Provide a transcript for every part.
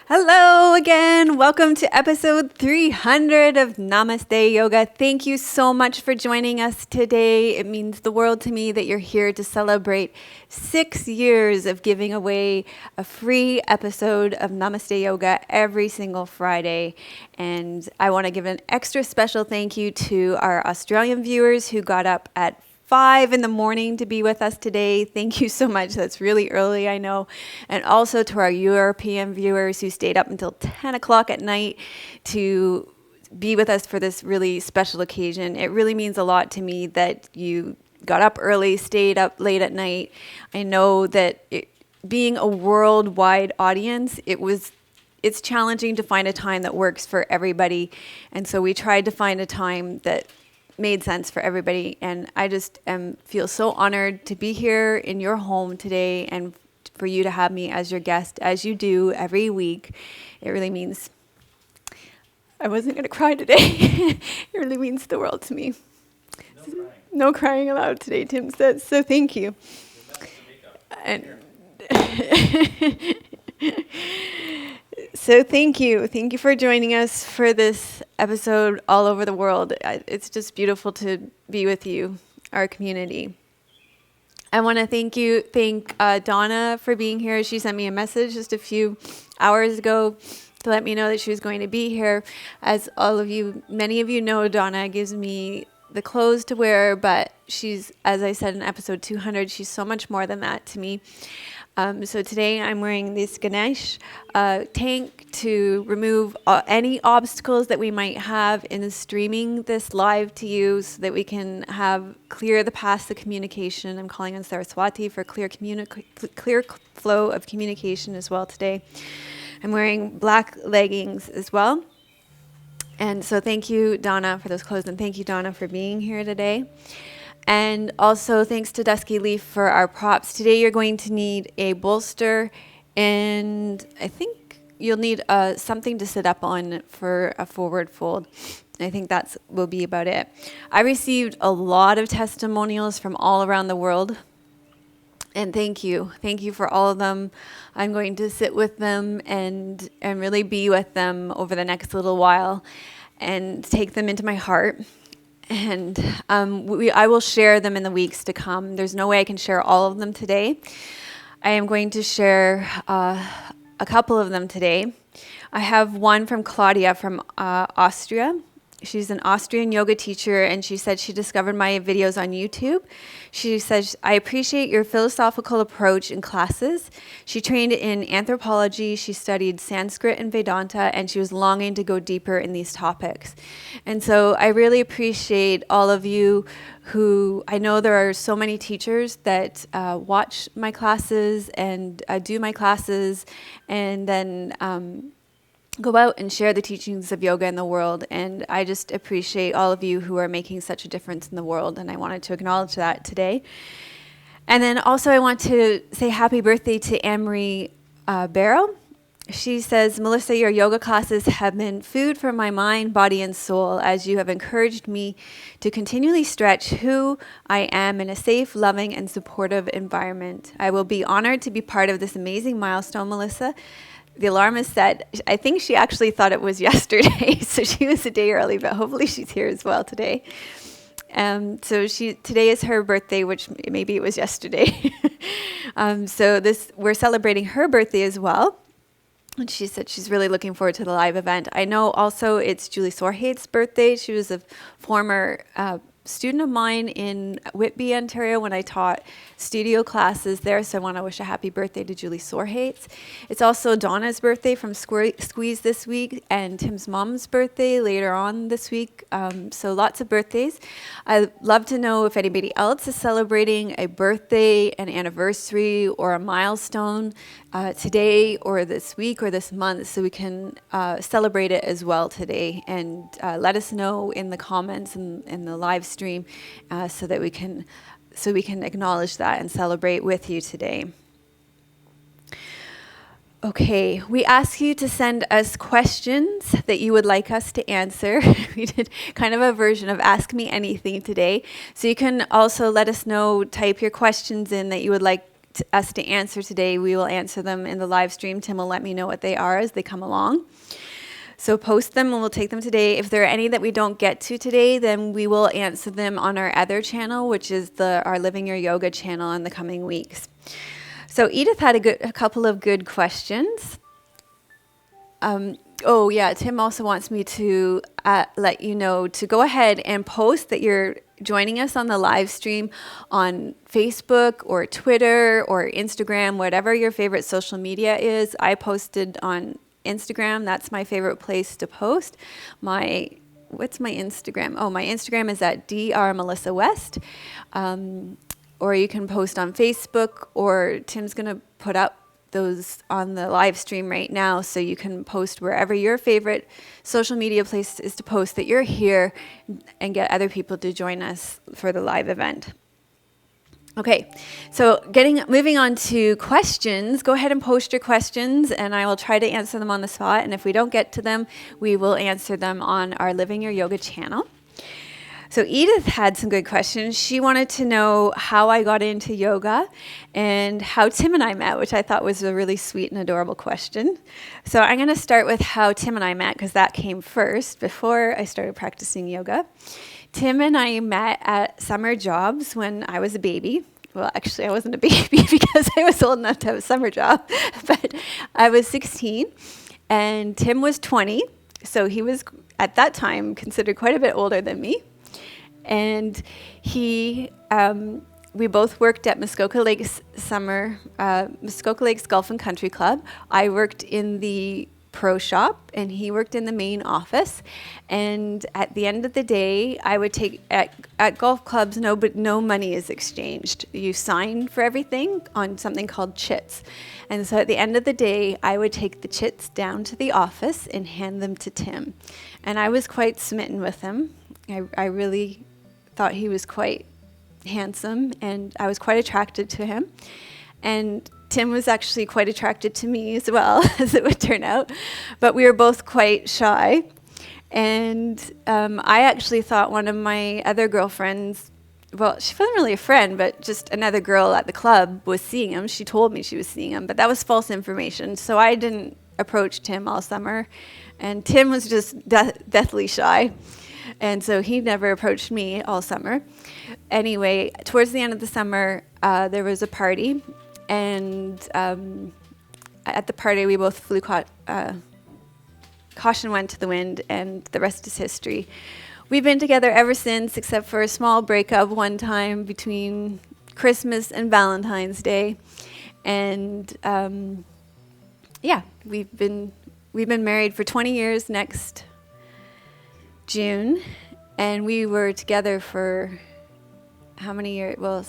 Hello again. Welcome to episode 300 of Namaste Yoga. Thank you so much for joining us today. It means the world to me that you're here to celebrate 6 years of giving away a free episode of Namaste Yoga every single Friday. And I want to give an extra special thank you to our Australian viewers who got up at 5 in the morning to be with us today. Thank you so much. That's really early, I know. And also to our European viewers who stayed up until 10 o'clock at night to be with us for this really special occasion. It really means a lot to me that you got up early, stayed up late at night. I know that being a worldwide audience, it's challenging to find a time that works for everybody. And so we tried to find a time that made sense for everybody, and I just feel so honored to be here in your home today and for you to have me as your guest, as you do every week. It really means, I wasn't going to cry today. It really means the world to me. No crying allowed today, Tim says, so thank you. And so thank you. Thank you for joining us for this episode all over the world. It's just beautiful to be with you, our community. I want to thank Donna for being here. She sent me a message just a few hours ago to let me know that she was going to be here. As many of you know, Donna gives me the clothes to wear, but she's, as I said in episode 200, she's so much more than that to me. So today I'm wearing this Ganesh tank to remove any obstacles that we might have in streaming this live to you so that we can clear the paths of communication. I'm calling on Saraswati for clear flow of communication as well today. I'm wearing black leggings as well. And so thank you, Donna, for those clothes, and thank you, Donna, for being here today. And also thanks to Dusky Leaf for our props. Today you're going to need a bolster, and I think you'll need something to sit up on for a forward fold. I think that will be about it. I received a lot of testimonials from all around the world, and thank you. Thank you for all of them. I'm going to sit with them and really be with them over the next little while and take them into my heart. And I will share them in the weeks to come. There's no way I can share all of them today. I am going to share a couple of them today. I have one from Claudia from Austria. She's an Austrian yoga teacher, and she said she discovered my videos on YouTube. She says, I appreciate your philosophical approach in classes. She trained in anthropology, she studied Sanskrit and Vedanta, and she was longing to go deeper in these topics. And so I really appreciate all of you who, I know there are so many teachers that watch my classes and do my classes, and then go out and share the teachings of yoga in the world. And I just appreciate all of you who are making such a difference in the world. And I wanted to acknowledge that today. And then also I want to say happy birthday to Anne-Marie Barrow. She says, Melissa, your yoga classes have been food for my mind, body, and soul, as you have encouraged me to continually stretch who I am in a safe, loving, and supportive environment. I will be honored to be part of this amazing milestone, Melissa. The alarm is set. I think she actually thought it was yesterday, so she was a day early, but hopefully she's here as well today. So today is her birthday, which maybe it was yesterday. So we're celebrating her birthday as well. And she said she's really looking forward to the live event. I know also it's Julie Sorhate's birthday. She was a former student of mine in Whitby, Ontario, when I taught studio classes there. So I want to wish a happy birthday to Julie Sorhates. It's also Donna's birthday from Squeeze this week, and Tim's mom's birthday later on this week. So lots of birthdays. I'd love to know if anybody else is celebrating a birthday, an anniversary, or a milestone today or this week or this month, so we can celebrate it as well today. And let us know in the comments and in the live stream so we can acknowledge that and celebrate with you today. Okay, we ask you to send us questions that you would like us to answer. We did kind of a version of Ask Me Anything today. So you can also let us know, type your questions in that you would like us to answer today, we will answer them in the live stream. Tim will let me know what they are as they come along. So post them and we'll take them today. If there are any that we don't get to today, then we will answer them on our other channel, which is our Living Your Yoga channel in the coming weeks. So Edith had a couple of good questions. Tim also wants me to let you know to go ahead and post that you're joining us on the live stream on Facebook or Twitter or Instagram, whatever your favorite social media is. I posted on Instagram. That's my favorite place to post. What's my Instagram? Oh, my Instagram is at Dr. Melissa West. Or you can post on Facebook, or Tim's going to put up those on the live stream right now, so you can post wherever your favorite social media place is to post that you're here and get other people to join us for the live event. Okay, so moving on to questions. Go ahead and post your questions, and I will try to answer them on the spot. And if we don't get to them, we will answer them on our Living Your Yoga channel. So Edith had some good questions. She wanted to know how I got into yoga and how Tim and I met, which I thought was a really sweet and adorable question. So I'm going to start with how Tim and I met, because that came first before I started practicing yoga. Tim and I met at summer jobs when I was a baby. Well, actually, I wasn't a baby because I was old enough to have a summer job, but I was 16 and Tim was 20. So he was, at that time, considered quite a bit older than me. And we both worked at Muskoka Lakes Golf and Country Club. I worked in the pro shop and he worked in the main office. And at the end of the day, I would take at golf clubs, no money is exchanged. You sign for everything on something called chits. And so at the end of the day, I would take the chits down to the office and hand them to Tim. And I was quite smitten with him. I really thought he was quite handsome, and I was quite attracted to him. And Tim was actually quite attracted to me as well, as it would turn out. But we were both quite shy. And I actually thought one of my other girlfriends, well, she wasn't really a friend, but just another girl at the club was seeing him. She told me she was seeing him, but that was false information. So I didn't approach Tim all summer. And Tim was just deathly shy. And so he never approached me all summer. Anyway, towards the end of the summer, there was a party. And at the party, we both flew caution went to the wind, and the rest is history. We've been together ever since, except for a small breakup one time between Christmas and Valentine's Day. And we've been married for 20 years next June, and we were together for how many years? Well,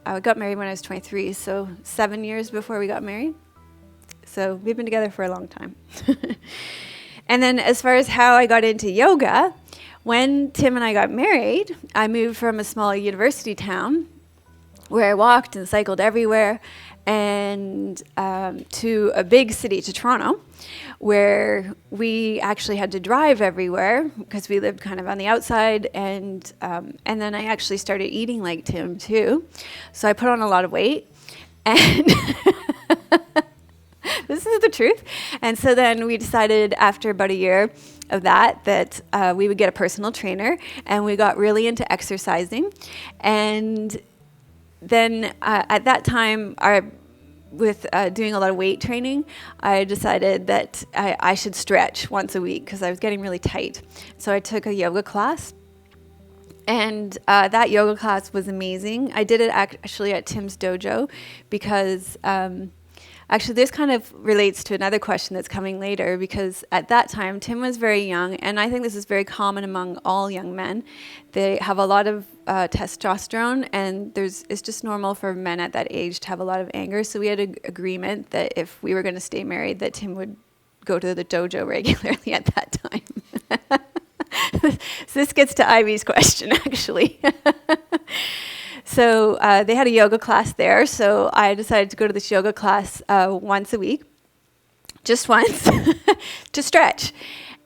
I got married when I was 23, so 7 years before we got married. So we've been together for a long time. And then as far as how I got into yoga, when Tim and I got married, I moved from a small university town where I walked and cycled everywhere, and to a big city, to Toronto, where we actually had to drive everywhere because we lived kind of on the outside. And then I actually started eating like Tim too. So I put on a lot of weight, and this is the truth. And so then we decided after about a year of that we would get a personal trainer, and we got really into exercising. And then at that time, with doing a lot of weight training, I decided that I should stretch once a week because I was getting really tight. So I took a yoga class, and that yoga class was amazing. I did it actually at Tim's dojo because actually this kind of relates to another question that's coming later, because at that time Tim was very young, and I think this is very common among all young men. They have a lot of testosterone, and it's just normal for men at that age to have a lot of anger. So we had an agreement that if we were going to stay married, that Tim would go to the dojo regularly at that time. So this gets to Ivy's question, actually. So they had a yoga class there, so I decided to go to this yoga class once a week, just once, to stretch.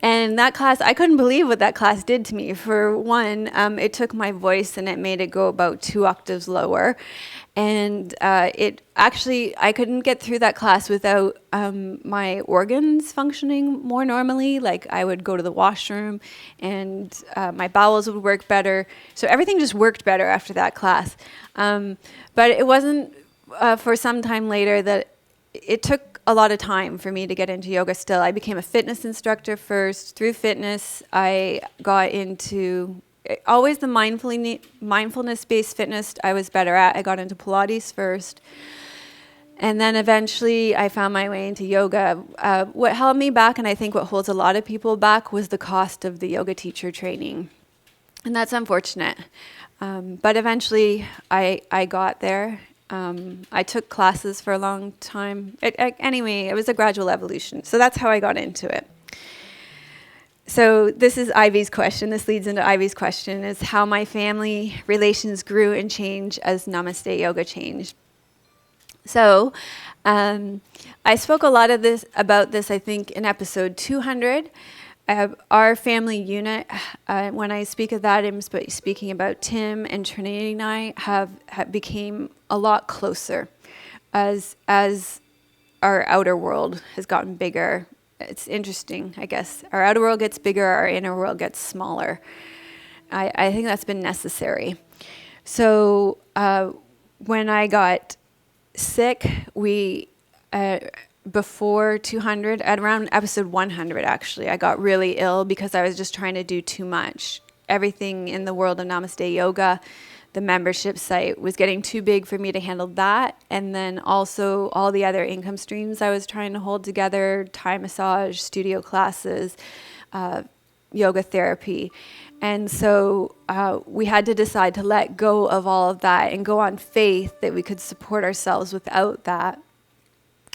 And that class, I couldn't believe what that class did to me. For one, it took my voice and it made it go about 2 octaves lower. And it actually, I couldn't get through that class without my organs functioning more normally. Like I would go to the washroom and my bowels would work better. So everything just worked better after that class. But it wasn't for some time later that it took a lot of time for me to get into yoga still. I became a fitness instructor first. Through fitness, I got into always the mindfulness-based fitness I was better at. I got into Pilates first. And then eventually I found my way into yoga. What held me back, and I think what holds a lot of people back, was the cost of the yoga teacher training. And that's unfortunate. But eventually I got there. I took classes for a long time. Anyway, it was a gradual evolution. So that's how I got into it. So this is Ivy's question. This leads into Ivy's question, is how my family relations grew and changed as Namaste Yoga changed. So I spoke a lot about this, I think, in episode 200. Our family unit, when I speak of that, I'm speaking about Tim and Trinity and I have became a lot closer as our outer world has gotten bigger. It's interesting, I guess. Our outer world gets bigger, our inner world gets smaller. I think that's been necessary. So when I got sick, before 200, at around episode 100 actually, I got really ill because I was just trying to do too much. Everything in the world of Namaste Yoga, the membership site, was getting too big for me to handle that. And then also all the other income streams I was trying to hold together, Thai massage, studio classes, yoga therapy. And so we had to decide to let go of all of that and go on faith that we could support ourselves without that,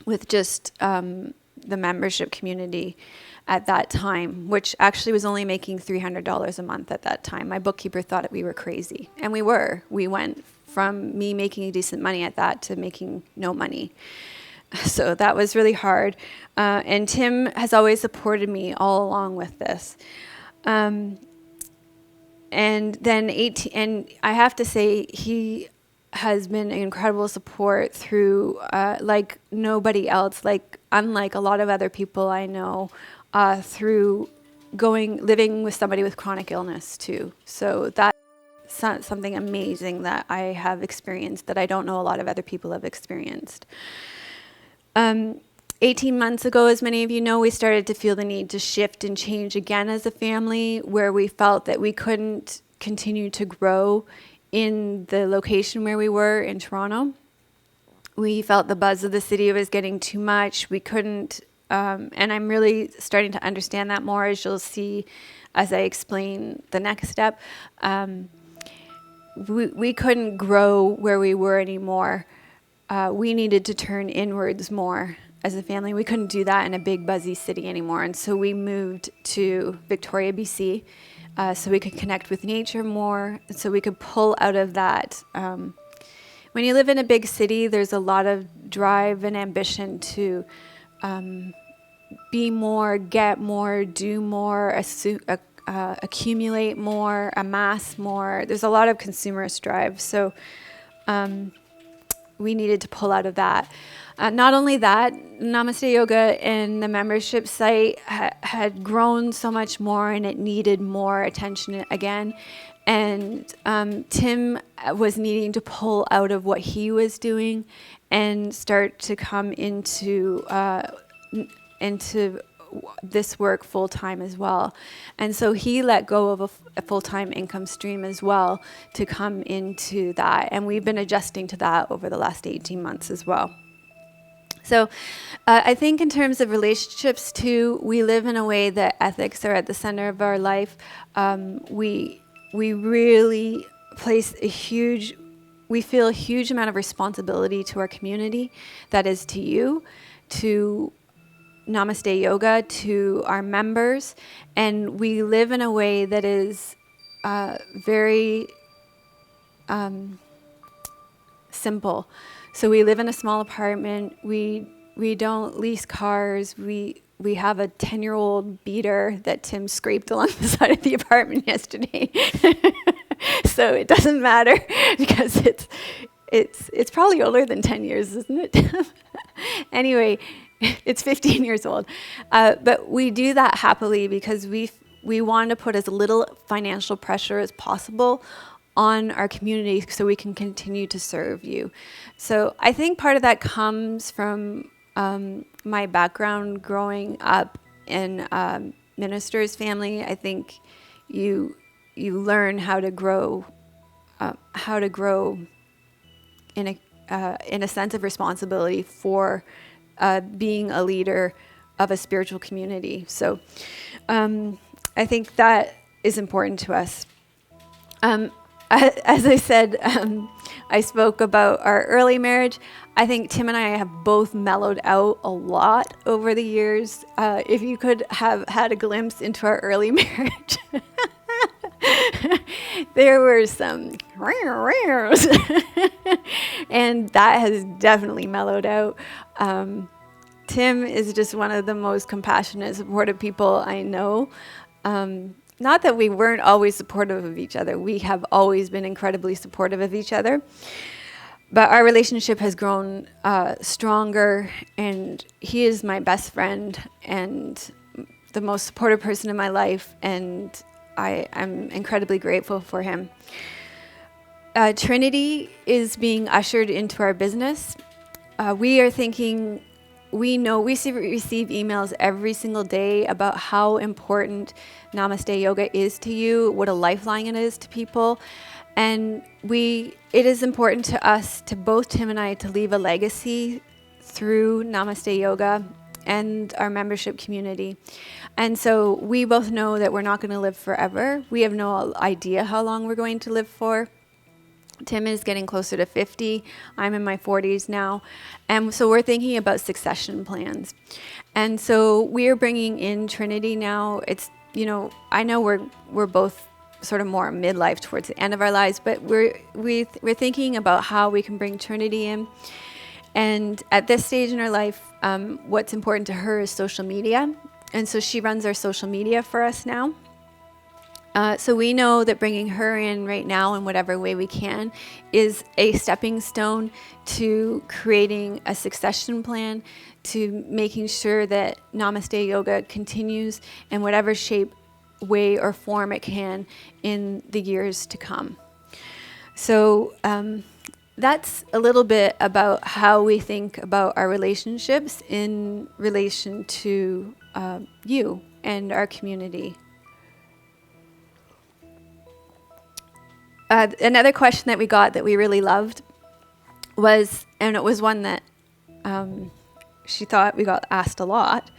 with just the membership community at that time, which actually was only making $300 a month at that time. My bookkeeper thought that we were crazy. And we were. We went from me making decent money at that to making no money. So that was really hard. And Tim has always supported me all along with this. And then and I have to say, he has been an incredible support through, like nobody else, unlike a lot of other people I know, through living with somebody with chronic illness too. So that's something amazing that I have experienced that I don't know a lot of other people have experienced. 18 months ago, as many of you know, we started to feel the need to shift and change again as a family, where we felt that we couldn't continue to grow in the location where we were in Toronto. We felt the buzz of the city was getting too much. We couldn't, and I'm really starting to understand that more, as you'll see as I explain the next step. We couldn't grow where we were anymore. We needed to turn inwards more as a family. We couldn't do that in a big buzzy city anymore. And so we moved to Victoria, BC, so we could connect with nature more, so we could pull out of that. When you live in a big city, there's a lot of drive and ambition to be more, get more, do more, accumulate more, amass more. There's a lot of consumerist drive. So we needed to pull out of that. Not only that, Namaste Yoga and the membership site had grown so much more, and it needed more attention again. And Tim was needing to pull out of what he was doing and start to come into this work full-time as well. And so he let go of a full-time income stream as well to come into that. And we've been adjusting to that over the last 18 months as well. So I think in terms of relationships too, we live in a way that ethics are at the center of our life. We really place we feel a huge amount of responsibility to our community, that is to you, to Namaste Yoga, to our members, and we live in a way that is very simple. So we live in a small apartment. We don't lease cars. We we have a 10-year-old beater that Tim scraped along the side of the apartment yesterday. So it doesn't matter because it's probably older than 10 years, isn't it? Anyway, it's 15 years old. But we do that happily because we want to put as little financial pressure as possible on our community so we can continue to serve you. So I think part of that comes from my background growing up in minister's family. I think you learn how to grow in a sense of responsibility for being a leader of a spiritual community. So I think that is important to us. As I said, I spoke about our early marriage. I think Tim and I have both mellowed out a lot over the years. If you could have had a glimpse into our early marriage, there were some and that has definitely mellowed out. Tim is just one of the most compassionate, supportive people I know. Not that we weren't always supportive of each other. We have always been incredibly supportive of each other. But our relationship has grown stronger, and he is my best friend and the most supportive person in my life, and I'm incredibly grateful for him. Trinity is being ushered into our business. We are thinking, we receive emails every single day about how important Namaste Yoga is to you, what a lifeline it is to people. And it is important to us, to both Tim and I, to leave a legacy through Namaste Yoga and our membership community. And so we both know that we're not going to live forever. We have no idea how long we're going to live for. Tim is getting closer to 50. I'm in my 40s now. And so we're thinking about succession plans. And so we're bringing in Trinity now. It's, I know we're both sort of more midlife towards the end of our lives, but we're thinking about how we can bring Trinity in. And at this stage in our life, what's important to her is social media. And so she runs our social media for us now. So we know that bringing her in right now in whatever way we can is a stepping stone to creating a succession plan, to making sure that Namaste Yoga continues in whatever shape, way, or form it can in the years to come. So that's a little bit about how we think about our relationships in relation to you and our community. Another question that we got that we really loved was, and it was one that she thought we got asked a lot.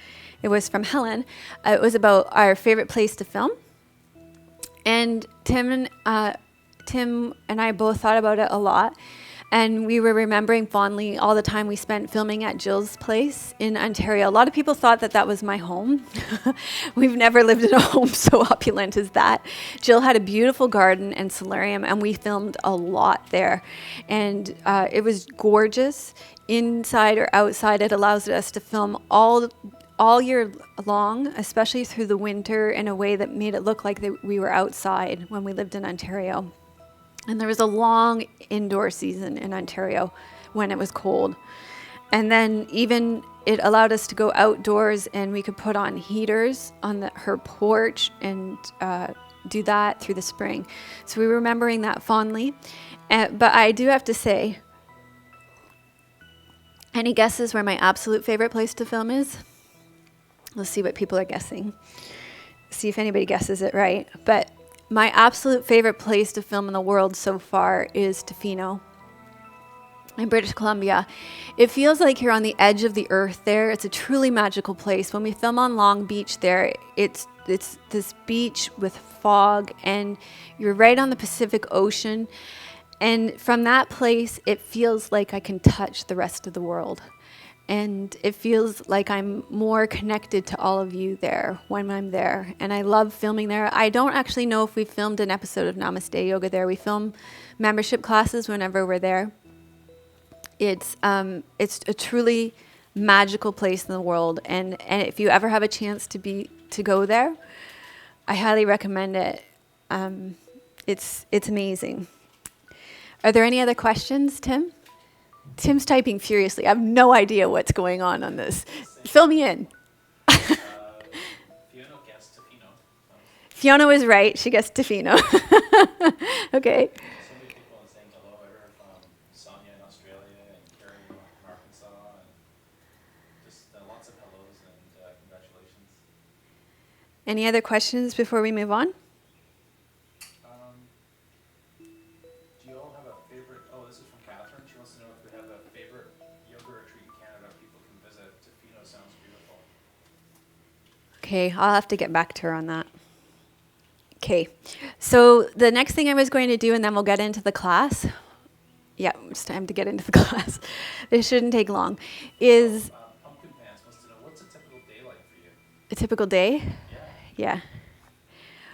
It was from Helen. It was about our favorite place to film. And Tim and I both thought about it a lot. And we were remembering fondly all the time we spent filming at Jill's place in Ontario. A lot of people thought that was my home. We've never lived in a home so opulent as that. Jill had a beautiful garden and solarium, and we filmed a lot there. And it was gorgeous. Inside or outside, it allows us to film all year long, especially through the winter, in a way that made it look like we were outside when we lived in Ontario. And there was a long indoor season in Ontario when it was cold. And then even it allowed us to go outdoors, and we could put on heaters on her porch and do that through the spring. So we were remembering that fondly. But I do have to say, any guesses where my absolute favorite place to film is? Let's see what people are guessing. See if anybody guesses it right. But my absolute favorite place to film in the world so far is Tofino in British Columbia. It feels like you're on the edge of the earth there. It's a truly magical place. When we film on Long Beach there, it's this beach with fog, and you're right on the Pacific Ocean. And from that place, it feels like I can touch the rest of the world. And it feels like I'm more connected to all of you there when I'm there. And I love filming there. I don't actually know if we filmed an episode of Namaste Yoga there. We film membership classes whenever we're there. It's a truly magical place in the world. And if you ever have a chance to go there, I highly recommend it. It's amazing. Are there any other questions, Tim? Tim's typing furiously. I have no idea what's going on this. Fill me in. Fiona was right. She gets Tofino. Okay. So many people saying hello. I heard from Sonia in Australia and Carrie in Arkansas, and just lots of hellos and congratulations. Any other questions before we move on? Do you all have a favorite? Oh, this is from Catherine. She wants to know if we have a favorite yoga retreat in Canada people can visit. Tofino sounds beautiful. Okay, I'll have to get back to her on that. Okay, so the next thing I was going to do, and then we'll get into the class. Yeah, it's time to get into the class. This shouldn't take long. Is Pumpkin Pants wants to know, what's a typical day like for you? a typical day? Yeah. Yeah.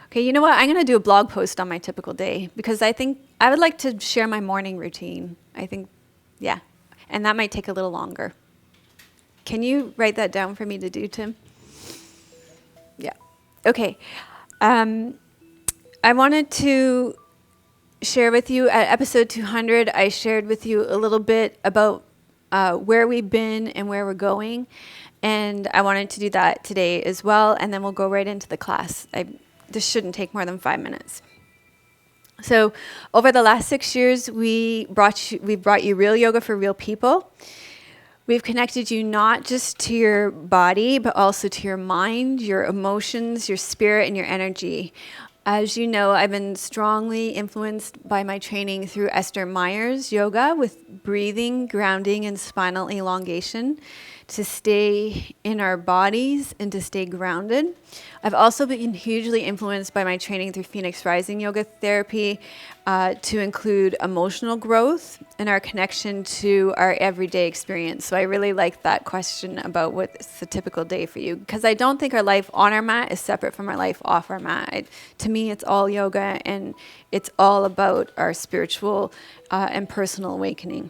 Okay, you know what? I'm going to do a blog post on my typical day because I think I would like to share my morning routine. I think, yeah, and that might take a little longer. Can you write that down for me to do, Tim? Yeah. Okay. I wanted to share with you at episode 200, I shared with you a little bit about where we've been and where we're going. And I wanted to do that today as well. And then we'll go right into the class. This shouldn't take more than 5 minutes. So over the last 6 years, we brought you real yoga for real people. We've connected you not just to your body, but also to your mind, your emotions, your spirit, and your energy. As you know, I've been strongly influenced by my training through Esther Meyer's yoga with breathing, grounding, and spinal elongation to stay in our bodies and to stay grounded. I've also been hugely influenced by my training through Phoenix Rising Yoga Therapy to include emotional growth and our connection to our everyday experience. So I really like that question about what's the typical day for you, because I don't think our life on our mat is separate from our life off our mat. To me, it's all yoga, and it's all about our spiritual and personal awakening.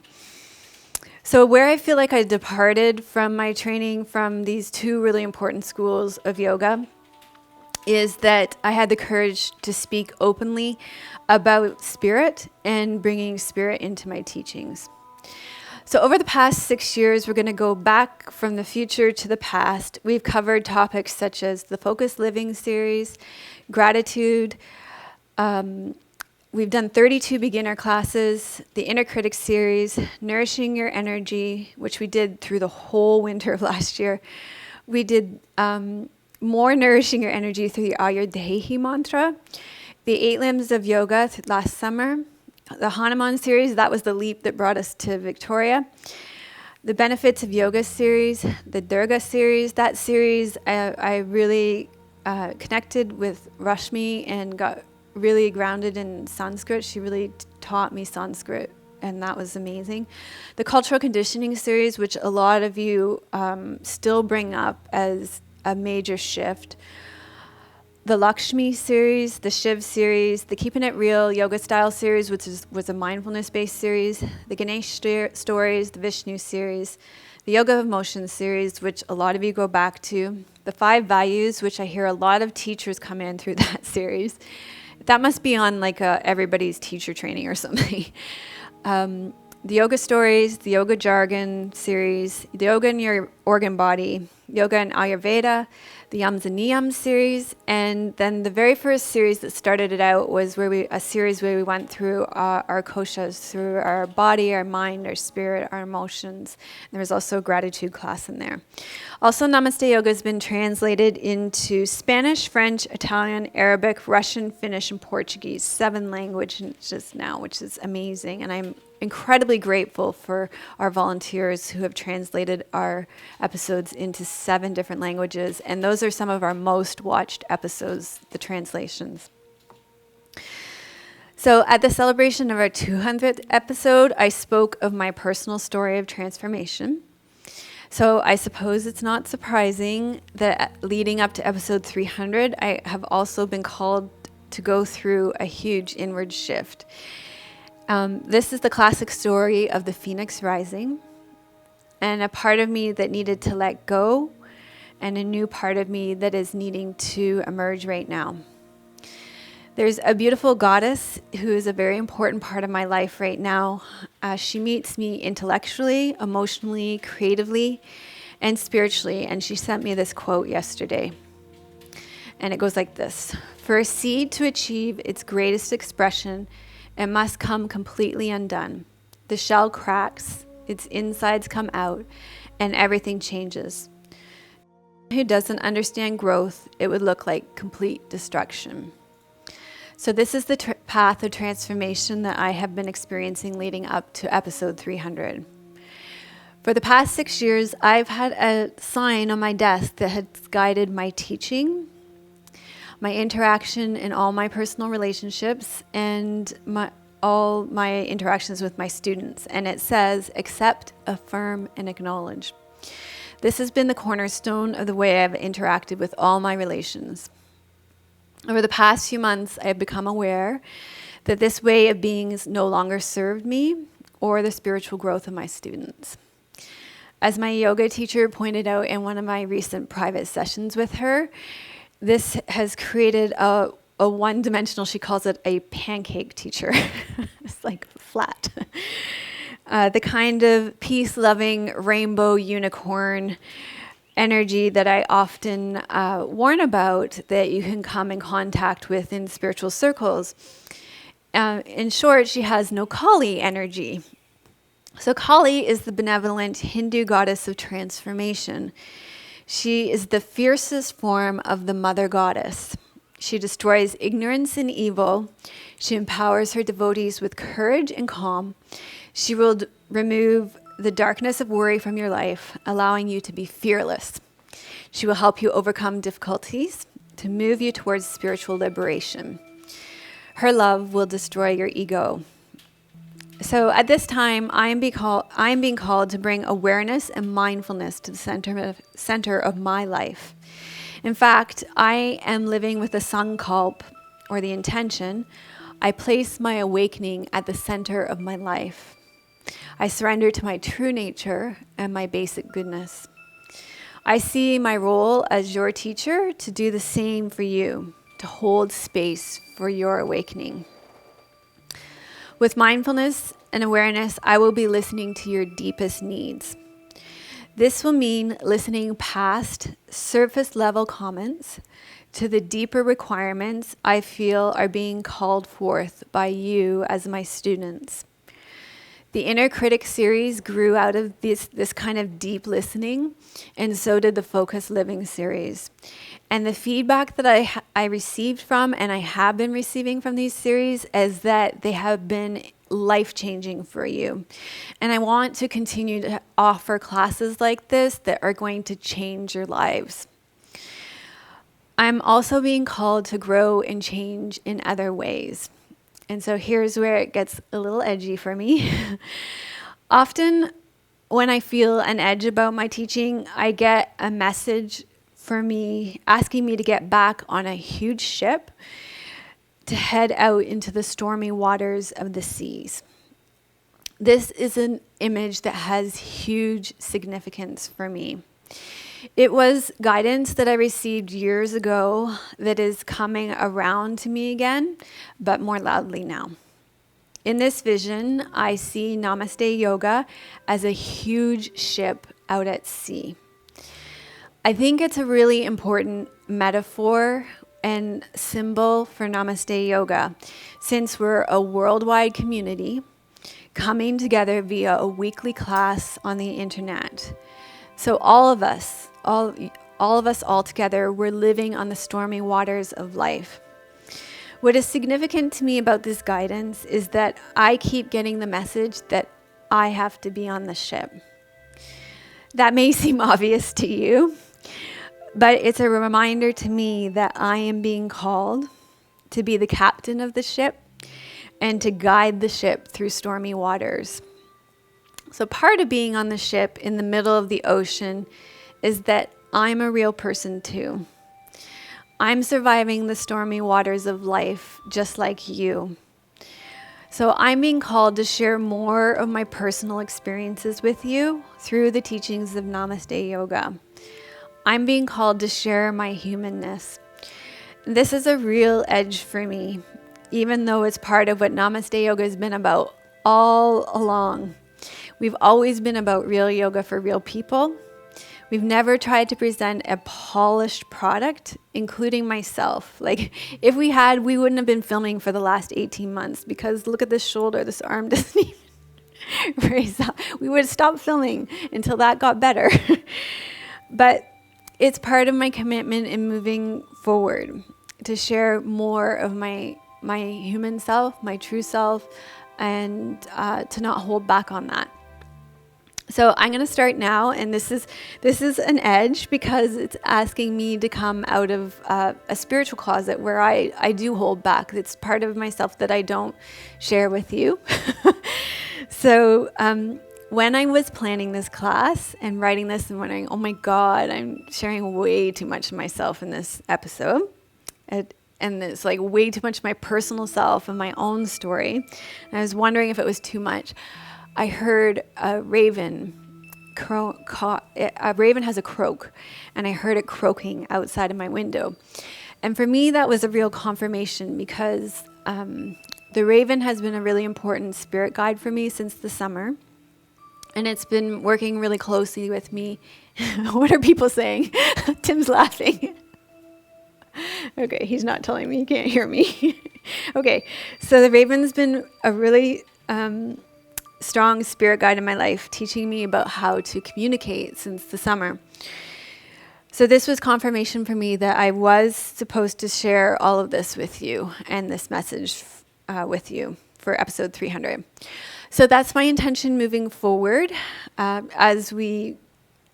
So where I feel like I departed from my training from these two really important schools of yoga is that I had the courage to speak openly about spirit and bringing spirit into my teachings. So over the past 6 years, we're going to go back from the future to the past. We've covered topics such as the Focused Living series, gratitude. We've done 32 beginner classes, the Inner Critic series, Nourishing Your Energy, which we did through the whole winter of last year. We did more Nourishing Your Energy through the Ayurveda mantra, the 8 Limbs of Yoga last summer, the Hanuman series, that was the leap that brought us to Victoria, the Benefits of Yoga series, the Durga series. That series, I really connected with Rashmi and got really grounded in Sanskrit. She really taught me Sanskrit, and that was amazing. The Cultural Conditioning series, which a lot of you still bring up as a major shift. The Lakshmi series, the Shiv series, the Keeping It Real Yoga Style series, which was a mindfulness-based series, the Ganesh stories, the Vishnu series, the Yoga of Motion series, which a lot of you go back to, the 5 Values, which I hear a lot of teachers come in through that series. That must be on like everybody's teacher training or something. The Yoga Stories, the Yoga Jargon series, the Yoga in Your Organ Body, Yoga and Ayurveda, the Yams and Niyams series, and then the very first series that started it out was a series where we went through our koshas, through our body, our mind, our spirit, our emotions. And there was also a gratitude class in there. Also, Namaste Yoga has been translated into Spanish, French, Italian, Arabic, Russian, Finnish, and Portuguese, 7 languages now, which is amazing. And I'm incredibly grateful for our volunteers who have translated our episodes into 7 different languages. And those are some of our most watched episodes, the translations. So at the celebration of our 200th episode, I spoke of my personal story of transformation. So I suppose it's not surprising that leading up to episode 300, I have also been called to go through a huge inward shift. This is the classic story of the Phoenix Rising. and a part of me that needed to let go, and a new part of me that is needing to emerge right now. There's a beautiful goddess who is a very important part of my life right now. She meets me intellectually, emotionally, creatively, and spiritually. And she sent me this quote yesterday. And it goes like this: "For a seed to achieve its greatest expression, it must come completely undone. The shell cracks, its insides come out, and everything changes. Who doesn't understand growth, it would look like complete destruction." So this is the path of transformation that I have been experiencing leading up to episode 300. For the past 6 years, I've had a sign on my desk that has guided my teaching, my interaction in all my personal relationships, and all my interactions with my students. And it says, "Accept, affirm, and acknowledge." This has been the cornerstone of the way I've interacted with all my relations. Over the past few months, I have become aware that this way of being has no longer served me or the spiritual growth of my students. As my yoga teacher pointed out in one of my recent private sessions with her, this has created a one-dimensional, she calls it a pancake teacher. It's like flat. The kind of peace-loving rainbow unicorn energy that I often warn about that you can come in contact with in spiritual circles. In short, she has no Kali energy. So Kali is the benevolent Hindu goddess of transformation. She is the fiercest form of the mother goddess. She destroys ignorance and evil. She empowers her devotees with courage and calm. She will remove the darkness of worry from your life, allowing you to be fearless. She will help you overcome difficulties to move you towards spiritual liberation. Her love will destroy your ego. So at this time, I am being called to bring awareness and mindfulness to the center of my life. In fact, I am living with the sankalp, or the intention. I place my awakening at the center of my life. I surrender to my true nature and my basic goodness. I see my role as your teacher to do the same for you, to hold space for your awakening. With mindfulness and awareness, I will be listening to your deepest needs. This will mean listening past surface level comments to the deeper requirements I feel are being called forth by you as my students. The Inner Critic series grew out of this kind of deep listening, and so did the Focus Living series. And the feedback that I received from, and I have been receiving from these series, is that they have been life-changing for you. And I want to continue to offer classes like this that are going to change your lives. I'm also being called to grow and change in other ways. And so here's where it gets a little edgy for me. Often when I feel an edge about my teaching, I get a message for me asking me to get back on a huge ship to head out into the stormy waters of the seas. This is an image that has huge significance for me. It was guidance that I received years ago that is coming around to me again, but more loudly now. In this vision, I see Namaste Yoga as a huge ship out at sea. I think it's a really important metaphor and symbol for Namaste Yoga, since we're a worldwide community coming together via a weekly class on the internet. So all of us all together, we're living on the stormy waters of life. What is significant to me about this guidance is that I keep getting the message that I have to be on the ship. That may seem obvious to you, but it's a reminder to me that I am being called to be the captain of the ship and to guide the ship through stormy waters. So part of being on the ship in the middle of the ocean is that I'm a real person too. I'm surviving the stormy waters of life just like you. So I'm being called to share more of my personal experiences with you through the teachings of Namaste Yoga. I'm being called to share my humanness. This is a real edge for me, even though it's part of what Namaste Yoga has been about all along. We've always been about real yoga for real people. We've never tried to present a polished product, including myself. Like, if we had, we wouldn't have been filming for the last 18 months because look at this shoulder, this arm doesn't even raise up. We would have stopped filming until that got better. But it's part of my commitment in moving forward to share more of my human self, my true self, and to not hold back on that. So I'm going to start now, and this is an edge because it's asking me to come out of a spiritual closet where I do hold back. It's part of myself that I don't share with you. So when I was planning this class and writing this and wondering, oh my God, I'm sharing way too much of myself in this episode. And it's like way too much of my personal self and my own story. And I was wondering if it was too much. I heard a raven. A raven has a croak, and I heard it croaking outside of my window. And for me, that was a real confirmation because the raven has been a really important spirit guide for me since the summer. And it's been working really closely with me. What are people saying? Tim's laughing. Okay, he's not telling me he can't hear me. Okay, so the raven's been a really strong spirit guide in my life, teaching me about how to communicate since the summer. So this was confirmation for me that I was supposed to share all of this with you and this message with you for episode 300. So that's my intention moving forward. As we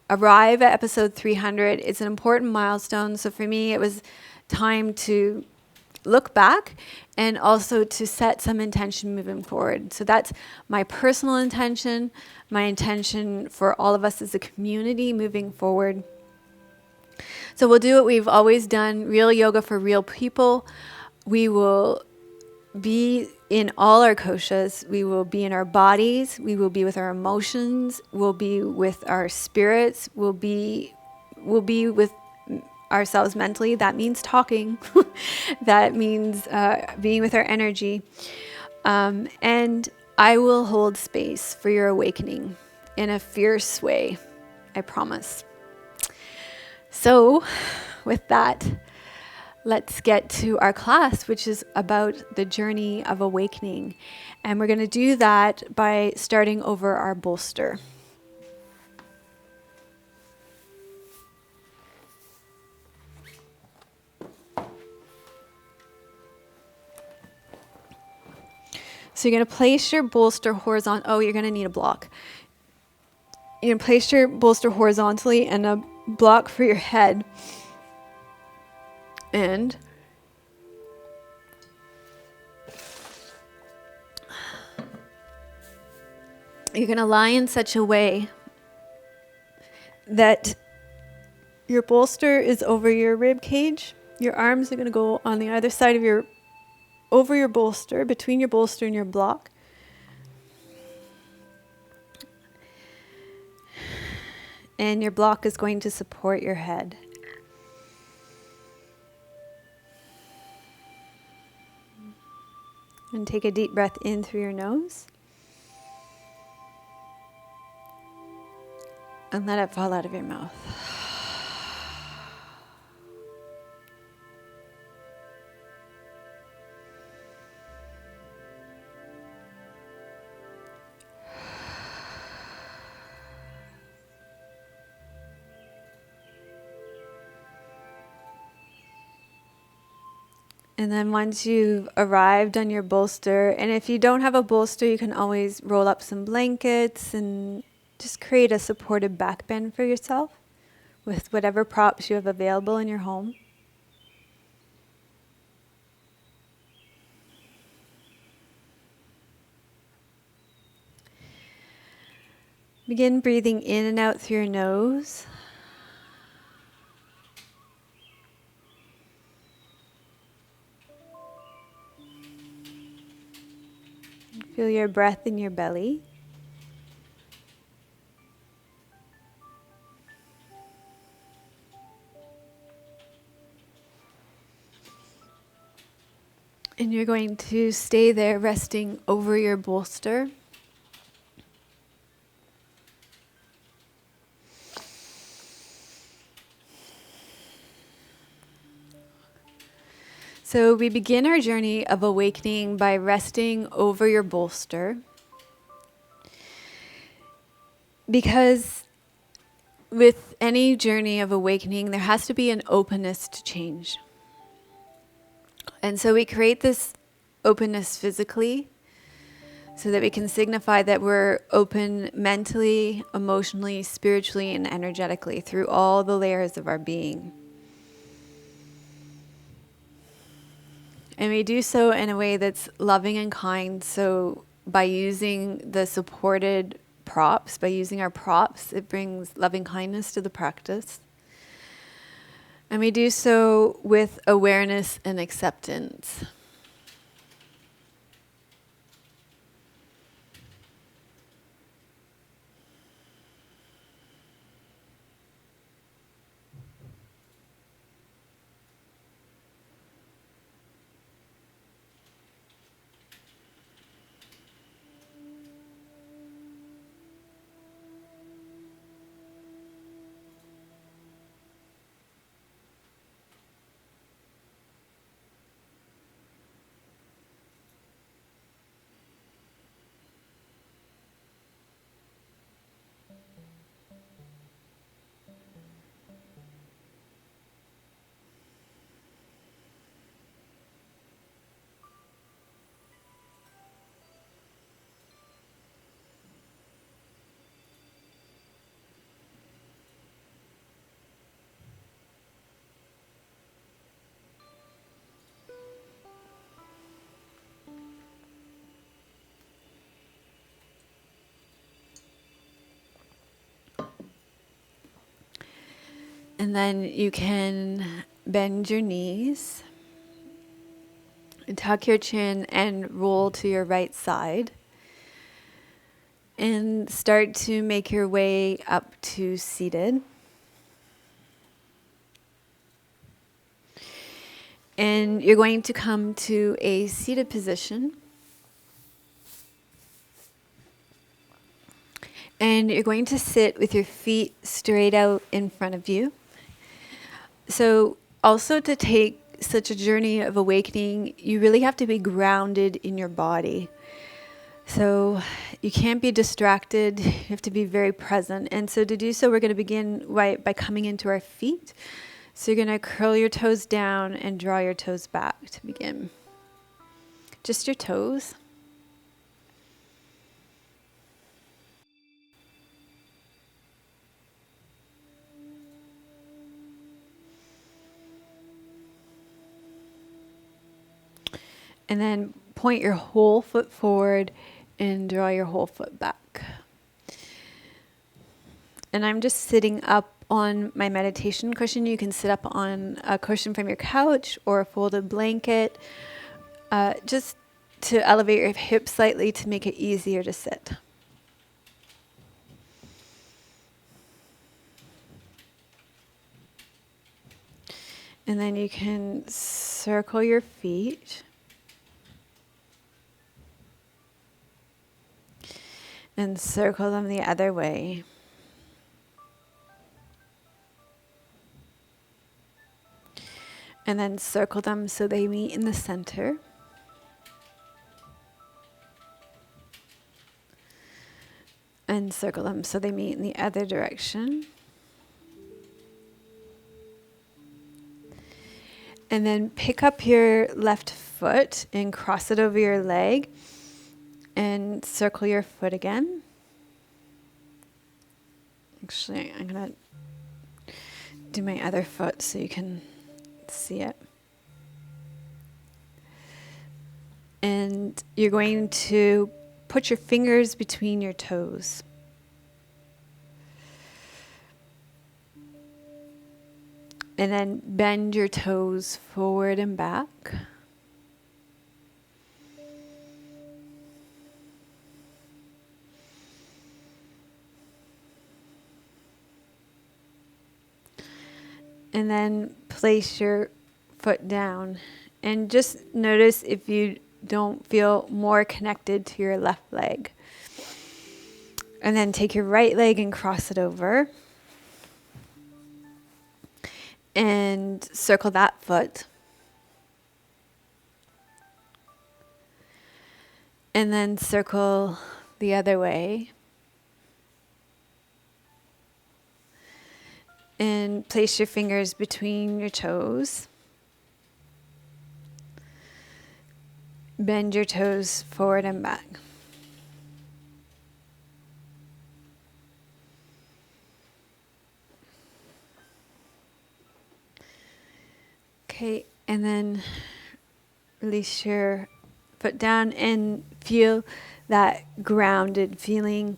arrive at episode 300, it's an important milestone. So for me, it was time to look back and also to set some intention moving forward. So that's my personal intention, my intention for all of us as a community moving forward. So we'll do what we've always done, real yoga for real people. We will be in all our koshas. We will be in our bodies. We will be with our emotions. We'll be with our spirits. We'll be with ourselves mentally. That means talking. That means being with our energy. And I will hold space for your awakening in a fierce way. I promise. So with that, let's get to our class, which is about the journey of awakening. And we're going to do that by starting over our bolster. So you're going to place your bolster horizontal. Oh, you're going to need a block. You're going to place your bolster horizontally and a block for your head. And you're going to lie in such a way that your bolster is over your rib cage. Your arms are going to go on the other side of over your bolster, between your bolster and your block. And your block is going to support your head. And take a deep breath in through your nose. And let it fall out of your mouth. And then once you've arrived on your bolster, and if you don't have a bolster, you can always roll up some blankets and just create a supported backbend for yourself with whatever props you have available in your home. Begin breathing in and out through your nose. Feel your breath in your belly. And you're going to stay there resting over your bolster. So we begin our journey of awakening by resting over your bolster. Because with any journey of awakening, there has to be an openness to change. And so we create this openness physically so that we can signify that we're open mentally, emotionally, spiritually, and energetically through all the layers of our being. And we do so in a way that's loving and kind. So by using the supported props, by using our props, it brings loving kindness to the practice. And we do so with awareness and acceptance. And then you can bend your knees, and tuck your chin and roll to your right side. And start to make your way up to seated. And you're going to come to a seated position. And you're going to sit with your feet straight out in front of you. So also to take such a journey of awakening, you really have to be grounded in your body. So you can't be distracted. You have to be very present. And so to do so, we're going to begin by coming into our feet. So you're going to curl your toes down and draw your toes back to begin. Just your toes. And then point your whole foot forward and draw your whole foot back. And I'm just sitting up on my meditation cushion. You can sit up on a cushion from your couch or a folded blanket, just to elevate your hips slightly to make it easier to sit. And then you can circle your feet. And circle them the other way. And then circle them so they meet in the center. And circle them so they meet in the other direction. And then pick up your left foot and cross it over your leg. And circle your foot again. Actually, I'm going to do my other foot so you can see it. And you're going to put your fingers between your toes. And then bend your toes forward and back. And then place your foot down. And just notice if you don't feel more connected to your left leg. And then take your right leg and cross it over. And circle that foot. And then circle the other way. And place your fingers between your toes. Bend your toes forward and back. Okay, and then release your foot down and feel that grounded feeling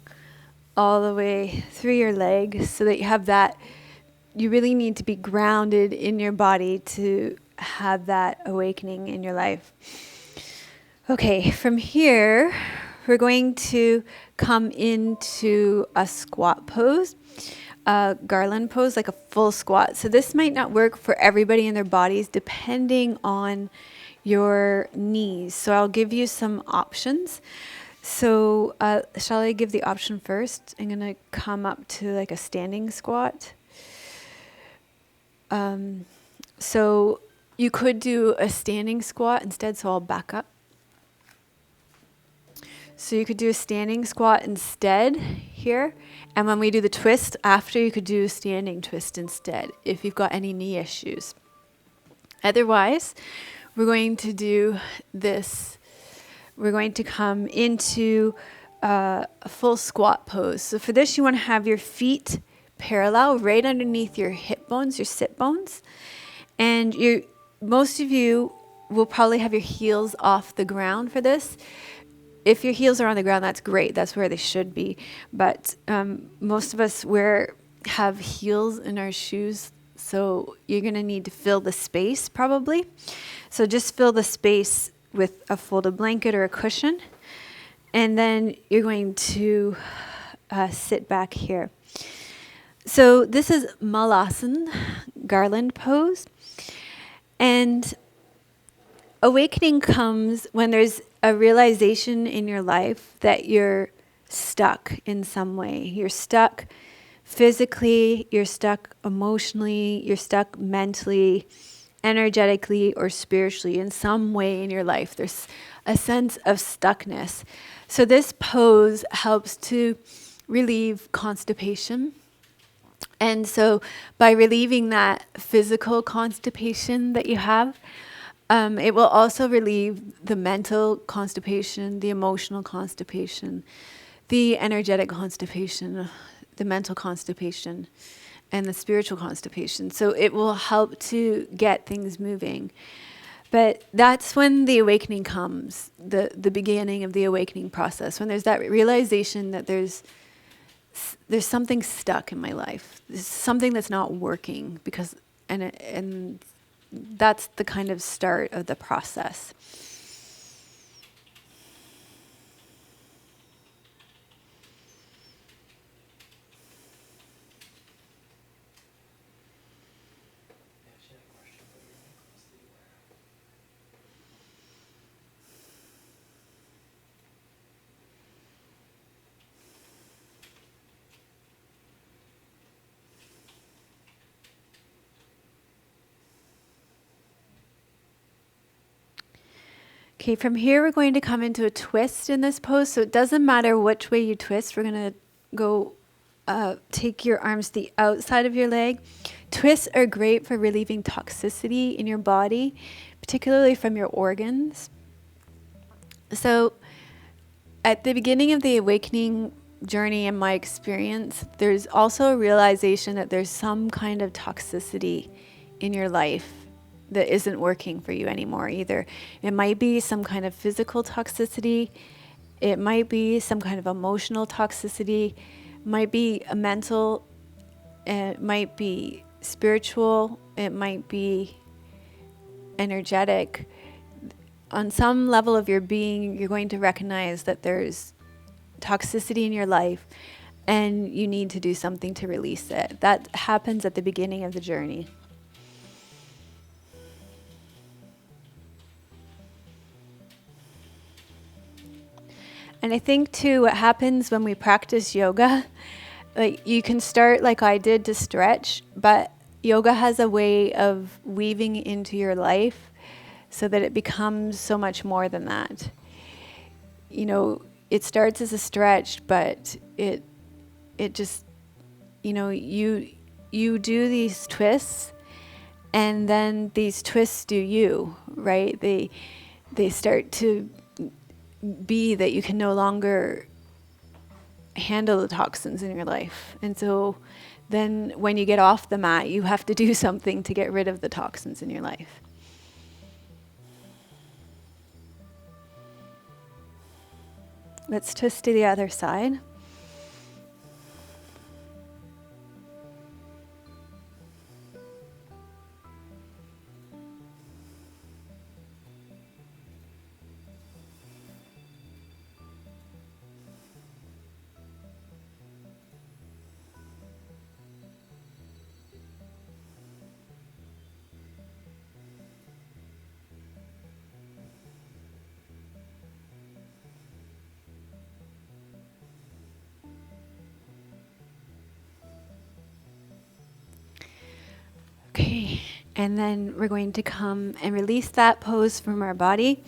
all the way through your leg so that you have that. You really need to be grounded in your body to have that awakening in your life. Okay, from here, we're going to come into a squat pose, a garland pose, like a full squat. So this might not work for everybody in their bodies depending on your knees. So I'll give you some options. So shall I give the option first? I'm going to come up to like a standing squat. So you could do a standing squat instead, so I'll back up. So you could do a standing squat instead here. And when we do the twist after, you could do a standing twist instead if you've got any knee issues. Otherwise, we're going to do this. We're going to come into a full squat pose. So for this, you want to have your feet parallel right underneath your hip bones, your sit bones. And most of you will probably have your heels off the ground for this. If your heels are on the ground, that's great. That's where they should be. But most of us have heels in our shoes, so you're going to need to fill the space probably. So just fill the space with a folded blanket or a cushion. And then you're going to sit back here. So this is Malasana, garland pose. And awakening comes when there's a realization in your life that you're stuck in some way. You're stuck physically, you're stuck emotionally, you're stuck mentally, energetically, or spiritually. In some way in your life, there's a sense of stuckness. So this pose helps to relieve constipation. And so by relieving that physical constipation that you have, it will also relieve the mental constipation, the emotional constipation, the energetic constipation, the mental constipation, and the spiritual constipation. So it will help to get things moving. But that's when the awakening comes, the beginning of the awakening process, when there's that realization that there's something stuck in my life. There's something that's not working and that's the kind of start of the process. Okay, from here we're going to come into a twist in this pose. So it doesn't matter which way you twist. We're going to go take your arms to the outside of your leg. Twists are great for relieving toxicity in your body, particularly from your organs. So at the beginning of the awakening journey, in my experience, there's also a realization that there's some kind of toxicity in your life that isn't working for you anymore either. It might be some kind of physical toxicity. It might be some kind of emotional toxicity. It might be a mental. It might be spiritual. It might be energetic. On some level of your being, you're going to recognize that there's toxicity in your life and you need to do something to release it. That happens at the beginning of the journey. And I think too, what happens when we practice yoga, like you can start like I did to stretch, but yoga has a way of weaving into your life so that it becomes so much more than that. You know, it starts as a stretch, but it just, you know, you do these twists, and then these twists do you, right? They start to be that you can no longer handle the toxins in your life. And so then when you get off the mat, you have to do something to get rid of the toxins in your life. Let's twist to the other side. Okay, and then we're going to come and release that pose from our body.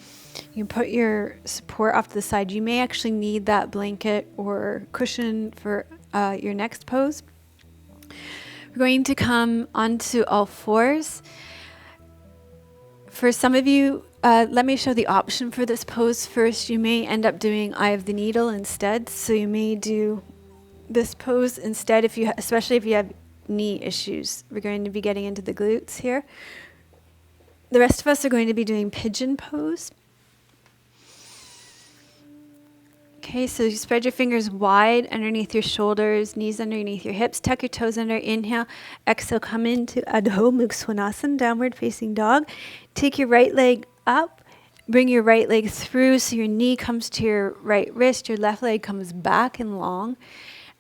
You put your support off to the side. You may actually need that blanket or cushion for your next pose. We're going to come onto all fours. For some of you, let me show the option for this pose first. You may end up doing Eye of the Needle instead, so you may do this pose instead, especially if you have knee issues. We're going to be getting into the glutes here. The rest of us are going to be doing pigeon pose. Okay, so you spread your fingers wide underneath your shoulders, knees underneath your hips, tuck your toes under, inhale, exhale, come into Adho Mukha Svanasana, downward facing dog. Take your right leg up, bring your right leg through so your knee comes to your right wrist, your left leg comes back and long.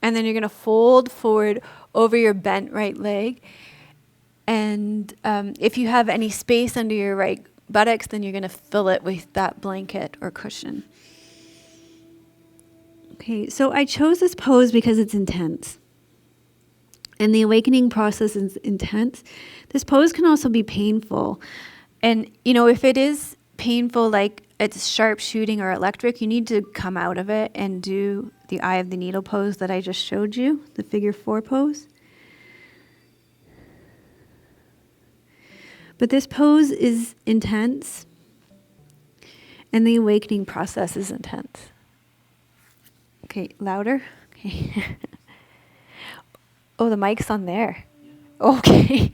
And then you're going to fold forward over your bent right leg. And if you have any space under your right buttocks, then you're going to fill it with that blanket or cushion. Okay, so I chose this pose because it's intense. And the awakening process is intense. This pose can also be painful. And, you know, if it is painful, like it's sharp shooting or electric, you need to come out of it and do the Eye of the Needle pose that I just showed you, the figure 4 pose. But this pose is intense, and the awakening process is intense. Okay, louder. Okay. Oh, the mic's on there. Okay.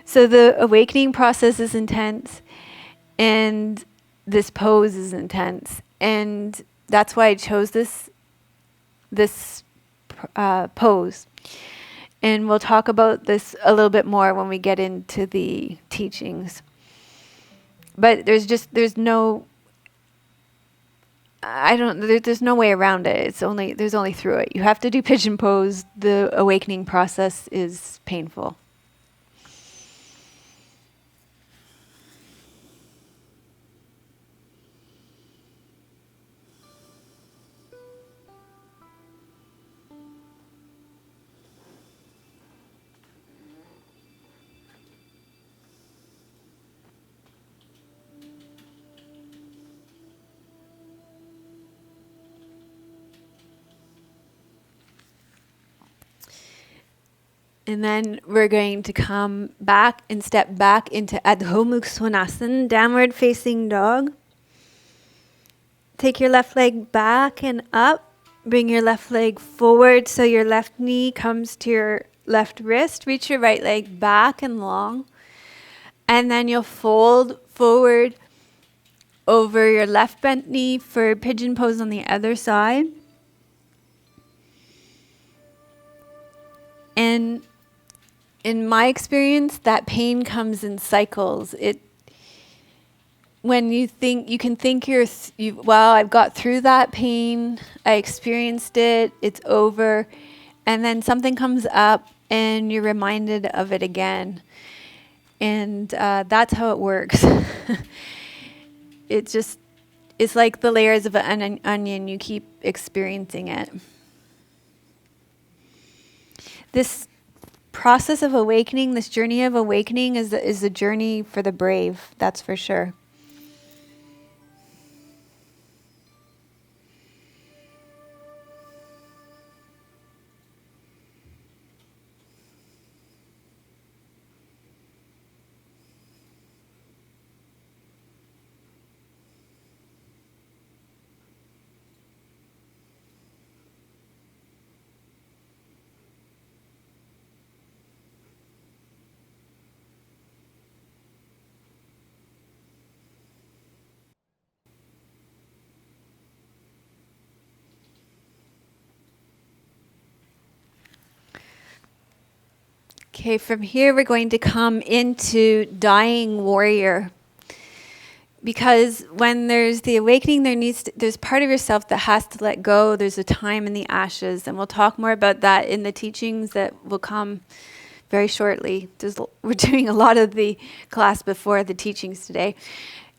So the awakening process is intense, and this pose is intense, and that's why I chose this pose. And we'll talk about this a little bit more when we get into the teachings. But there's no way around it. There's only through it. You have to do pigeon pose. The awakening process is painful. And then we're going to come back and step back into Adho Mukha Svanasana, downward facing dog. Take your left leg back and up. Bring your left leg forward so your left knee comes to your left wrist. Reach your right leg back and long. And then you'll fold forward over your left bent knee for pigeon pose on the other side. And in my experience, that pain comes in cycles. When you think, you can think well, I've got through that pain, I experienced it, it's over, and then something comes up and you're reminded of it again. And that's how it works. is like the layers of an onion. You keep experiencing it. This process of awakening, this journey of awakening is a journey for the brave, that's for sure. Okay, from here we're going to come into dying warrior. Because when there's the awakening, there's part of yourself that has to let go. There's a time in the ashes, and we'll talk more about that in the teachings that will come very shortly. We're doing a lot of the class before the teachings today.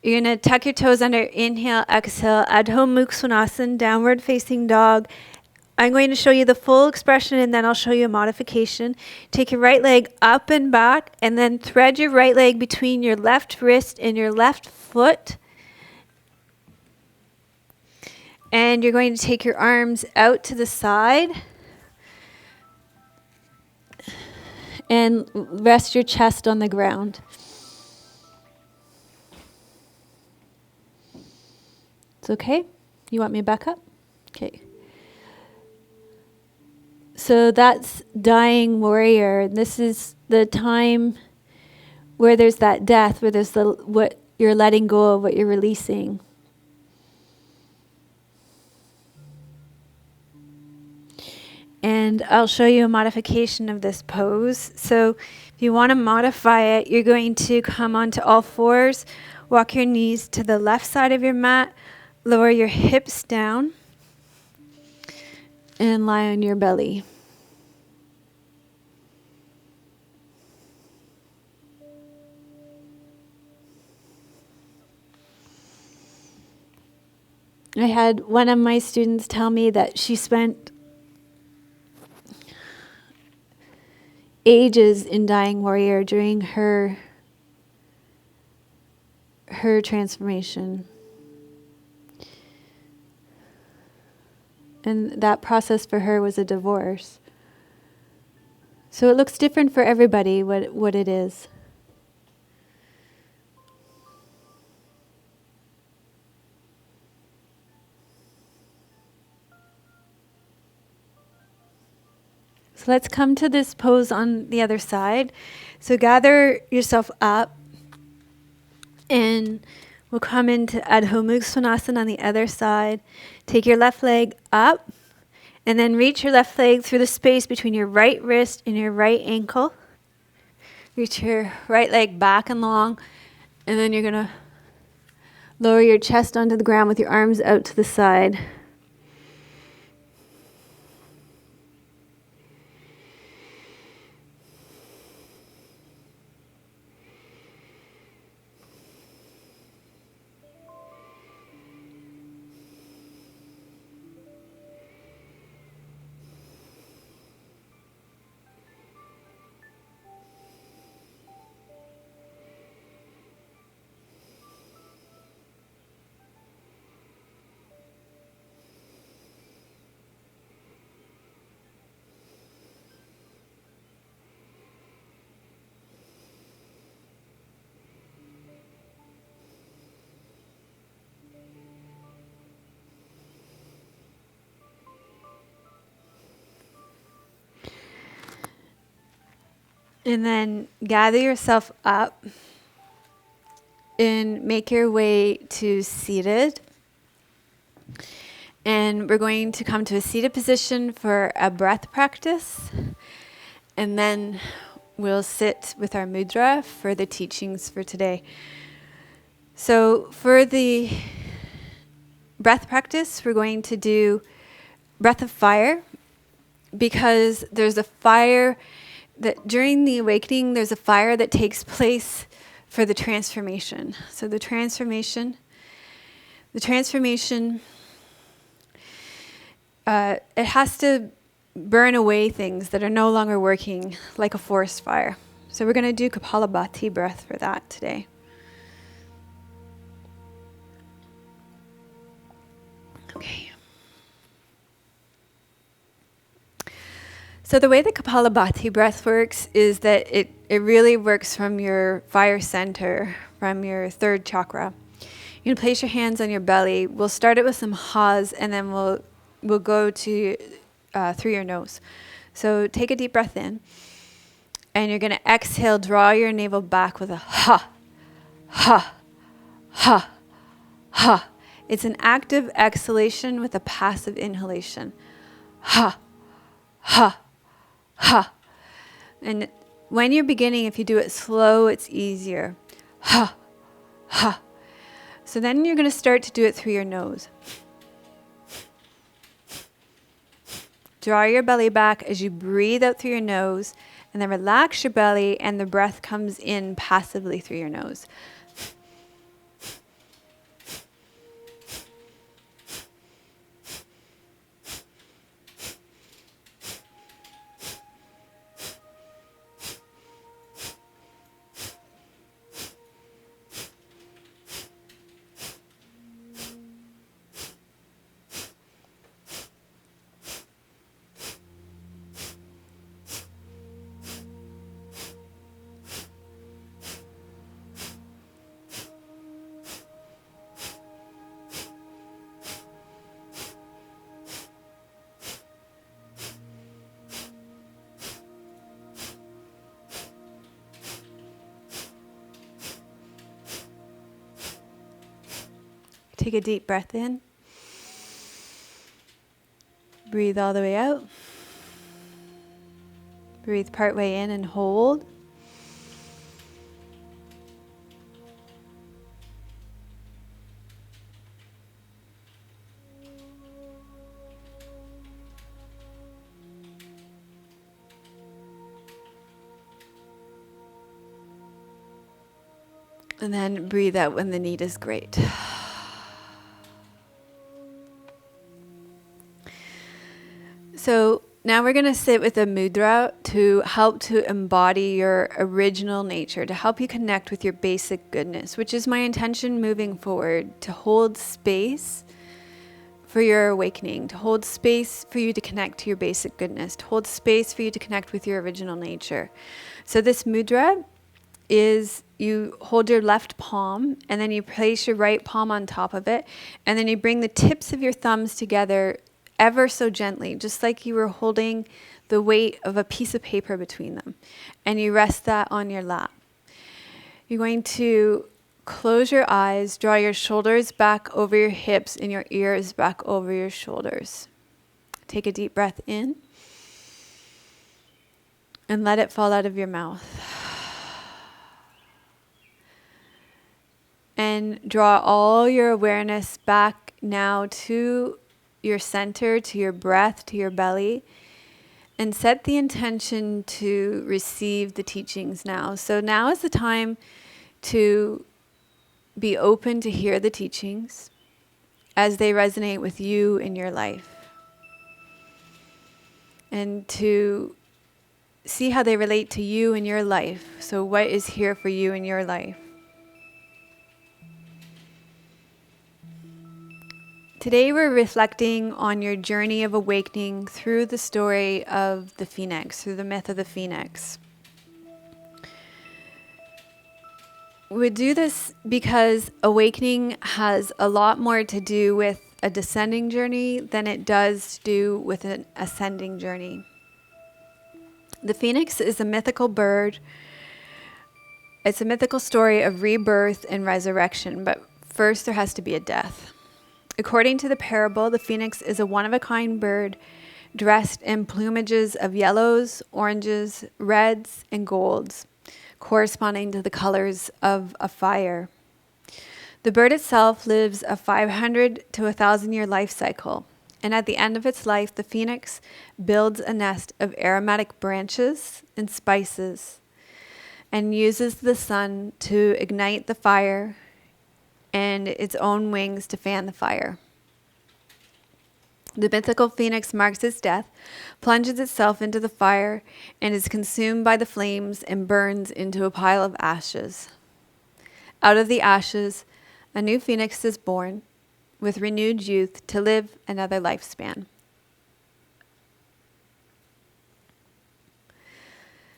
You're going to tuck your toes under, inhale, exhale, Adho Mukha Svanasana, downward facing dog. I'm going to show you the full expression and then I'll show you a modification. Take your right leg up and back and then thread your right leg between your left wrist and your left foot. And you're going to take your arms out to the side and rest your chest on the ground. It's okay? You want me to back up? Okay. So that's dying warrior. This is the time where there's that death, where there's what you're letting go of, what you're releasing. And I'll show you a modification of this pose. So if you want to modify it, you're going to come onto all fours, walk your knees to the left side of your mat, lower your hips down, and lie on your belly. I had one of my students tell me that she spent ages in dying warrior during her transformation. And that process for her was a divorce. So it looks different for everybody what it is. So let's come to this pose on the other side. So gather yourself up and we'll come into Adho Mukha Svanasana on the other side. Take your left leg up and then reach your left leg through the space between your right wrist and your right ankle. Reach your right leg back and long, and then you're going to lower your chest onto the ground with your arms out to the side. And then gather yourself up and make your way to seated. And we're going to come to a seated position for a breath practice. And then we'll sit with our mudra for the teachings for today. So for the breath practice, we're going to do breath of fire, because there's a fire that during the awakening, there's a fire that takes place for the transformation. So the transformation, The transformation, it has to burn away things that are no longer working, like a forest fire. So we're going to do Kapalabhati breath for that today. Okay. So the way the Kapalabhati breath works is that it really works from your fire center, from your third chakra. You can place your hands on your belly. We'll start it with some ha's, and then we'll go to through your nose. So take a deep breath in, and you're going to exhale, draw your navel back with a ha, ha, ha, ha. It's an active exhalation with a passive inhalation. Ha, ha, ha. And when you're beginning, if you do it slow, it's easier. Ha, ha. So then you're going to start to do it through your nose. Draw your belly back as you breathe out through your nose, and then relax your belly, and the breath comes in passively through your nose. Take a deep breath in. Breathe all the way out. Breathe part way in and hold. And then breathe out when the need is great. So now we're going to sit with a mudra to help to embody your original nature, to help you connect with your basic goodness, which is my intention moving forward, to hold space for your awakening, to hold space for you to connect to your basic goodness, to hold space for you to connect with your original nature. So this mudra is you hold your left palm, and then you place your right palm on top of it, and then you bring the tips of your thumbs together ever so gently, just like you were holding the weight of a piece of paper between them. And you rest that on your lap. You're going to close your eyes, draw your shoulders back over your hips and your ears back over your shoulders. Take a deep breath in and let it fall out of your mouth. And draw all your awareness back now to your center, to your breath, to your belly, and set the intention to receive the teachings now. So now is the time to be open to hear the teachings as they resonate with you in your life, and to see how they relate to you in your life. So what is here for you in your life? Today we're reflecting on your journey of awakening through the story of the phoenix, through the myth of the phoenix. We do this because awakening has a lot more to do with a descending journey than it does do with an ascending journey. The phoenix is a mythical bird. It's a mythical story of rebirth and resurrection, but first there has to be a death. According to the parable, the phoenix is a one-of-a-kind bird dressed in plumages of yellows, oranges, reds, and golds, corresponding to the colors of a fire. The bird itself lives a 500 to 1,000 year life cycle, and at the end of its life, the phoenix builds a nest of aromatic branches and spices and uses the sun to ignite the fire and its own wings to fan the fire. The mythical phoenix marks its death, plunges itself into the fire, and is consumed by the flames and burns into a pile of ashes. Out of the ashes, a new phoenix is born, with renewed youth to live another lifespan.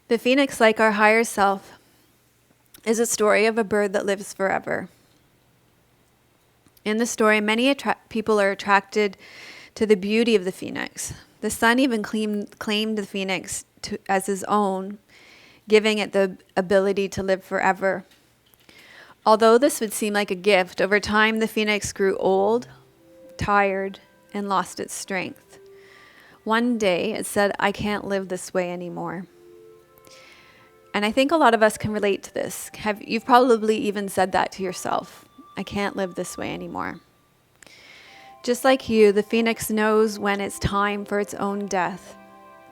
The phoenix, like our higher self, is a story of a bird that lives forever. In the story, many people are attracted to the beauty of the phoenix. The sun even claimed the phoenix as his own, giving it the ability to live forever. Although this would seem like a gift, over time the phoenix grew old, tired, and lost its strength. One day it said, "I can't live this way anymore." And I think a lot of us can relate to this. You've probably even said that to yourself. I can't live this way anymore. Just like you, the phoenix knows when it's time for its own death.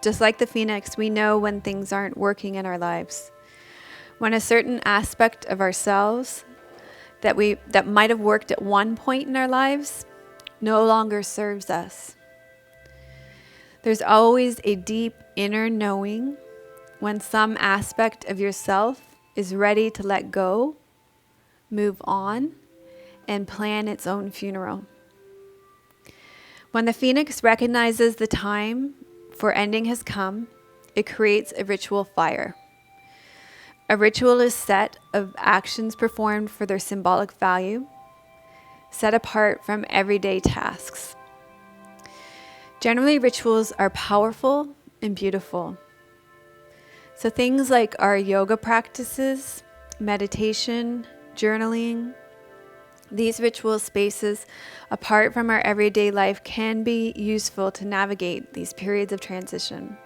Just like the phoenix, we know when things aren't working in our lives. When a certain aspect of ourselves that might have worked at one point in our lives no longer serves us. There's always a deep inner knowing when some aspect of yourself is ready to let go, move on, and plan its own funeral. When the phoenix recognizes the time for ending has come, it creates a ritual fire. A ritual is set of actions performed for their symbolic value, set apart from everyday tasks. Generally, rituals are powerful and beautiful. So things like our yoga practices, meditation, journaling, these ritual spaces apart from our everyday life can be useful to navigate these periods of transition.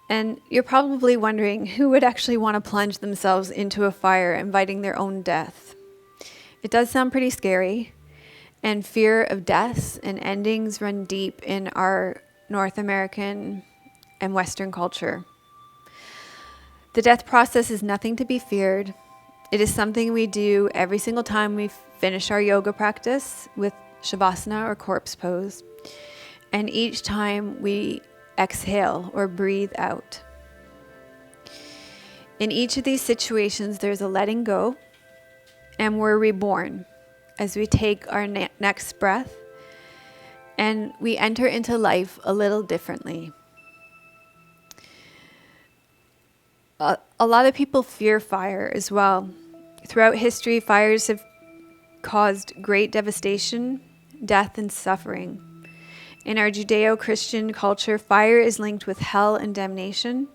And you're probably wondering who would actually want to plunge themselves into a fire, inviting their own death. It does sound pretty scary, and fear of deaths and endings run deep in our North American and Western culture. The death process is nothing to be feared. It is something we do every single time we finish our yoga practice with savasana or corpse pose, and each time we exhale or breathe out. In each of these situations, there's a letting go, and we're reborn as we take our next breath, and we enter into life a little differently. A lot of people fear fire as well. Throughout history, fires have caused great devastation, death, and suffering. In our Judeo-Christian culture, fire is linked with hell and damnation.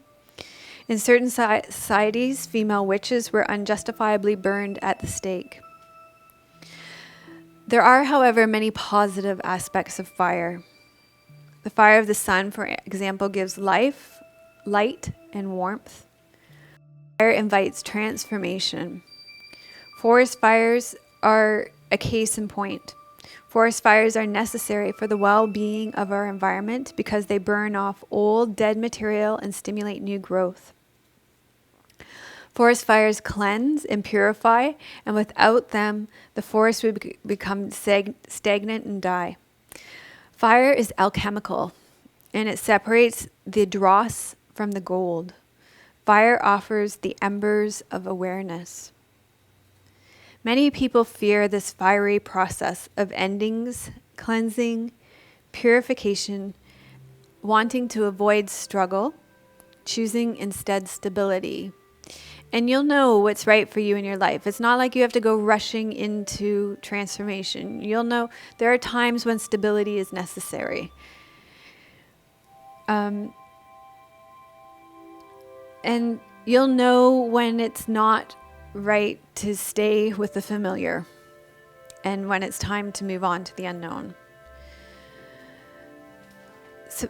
In certain societies, female witches were unjustifiably burned at the stake. There are, however, many positive aspects of fire. The fire of the sun, for example, gives life, light, and warmth. Fire invites transformation. Forest fires are a case in point. Forest fires are necessary for the well-being of our environment because they burn off old, dead material and stimulate new growth. Forest fires cleanse and purify, and without them, the forest would become stagnant and die. Fire is alchemical, and it separates the dross from the gold. Fire offers the embers of awareness. Many people fear this fiery process of endings, cleansing, purification, wanting to avoid struggle, choosing instead stability. And you'll know what's right for you in your life. It's not like you have to go rushing into transformation. You'll know there are times when stability is necessary. And you'll know when it's not right to stay with the familiar and when it's time to move on to the unknown.